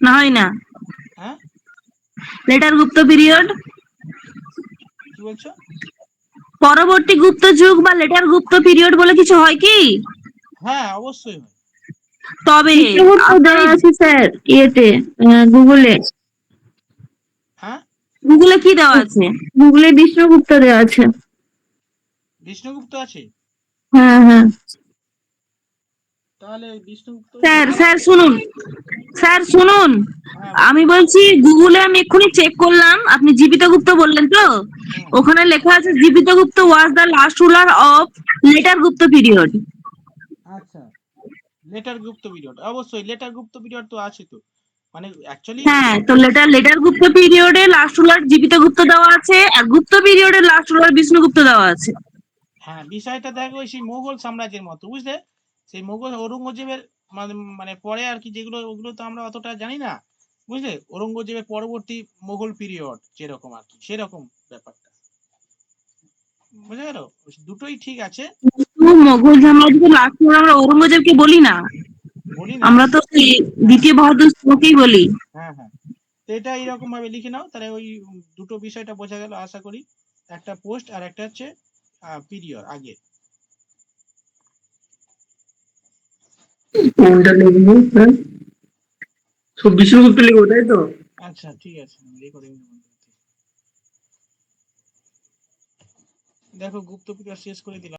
না হয় না? হ্যাঁ, লেটার গুপ্ত পিরিয়ড, কি বলছো? পরবর্তী গুপ্ত যুগ বা লেটার গুপ্ত পিরিয়ড বলে কিছু হয় কি? হ্যাঁ, অবশ্যই হয়। তবে বিষ্ণুগুপ্ত আপনি দেওয়া আছে স্যার ইয়েতে, গুগলে। হ্যাঁ, গুগলে কি দেওয়া আছে? গুগলে বিষ্ণুগুপ্ত দেওয়া আছে। বিষ্ণুগুপ্ত আছে, হ্যাঁ হ্যাঁ। তাহলে বিষ্ণুগুপ্ত। স্যার স্যার শুনুন, স্যার শুনুন, হ্যাঁ, বলো। আমি বলছি গুগলে আমি এক্ষুনি চেক করলাম, আপনি জীবিতগুপ্ত বললেন তো, হুম, ওখানে লেখা আছে Jivitagupta was the last ruler of later Gupta period. আচ্ছা, লেটার গুপ্ত পিরিয়ড, অবশ্যই লেটার গুপ্ত পিরিয়ড তো আছে তো, মানে অ্যাকচুয়ালি। হ্যাঁ, তো লেটার গুপ্ত পিরিয়ডে লাস্ট রুলার জীবিতগুপ্ত দেওয়া আছে, আর গুপ্ত পিরিয়ডে লাস্ট রুলার বিষ্ণুগুপ্ত দেওয়া আছে। হ্যাঁ, বিষয়টা দেখো সেই মোগল সাম্রাজ্যের মতো, বুঝলে? সেই মোগল ঔরঙ্গজেবের মানে মানে পরে আর কি, যেগুলো ওগুলো তো আমরা অতটা জানি না, বুঝলে? ঔরঙ্গজেবের পরবর্তী মোগল পিরিয়ড যেরকম আর কি, সেরকম ব্যাপারটা, বুঝে গেল? দুটোই ঠিক আছে। তো মোগল সাম্রাজ্যে লাস্ট রুলার আমরা ঔরঙ্গজেবকে বলি না, বলি না। আমরা তো সেই হ্যাঁ, দ্বিতীয় বাহাদুর শাহকেই বলি। হ্যাঁ, হ্যাঁ। তো এটা এইরকম ভাবে লিখে নাও, তাহলে ওই দুটো বিষয়টা বোঝা গেল আশা করি। একটা পোস্ট আর একটা হচ্ছে পিরিয়ড আগে। কোনটা লিখবো স্যার? সব বিষ্ণুগুপ্ত লিখবো তাই তো? আচ্ছা, ঠিক আছে, রেকর্ডিং দেখো, গুপ্ত পিরিয়ড শেষ করে দিলাম।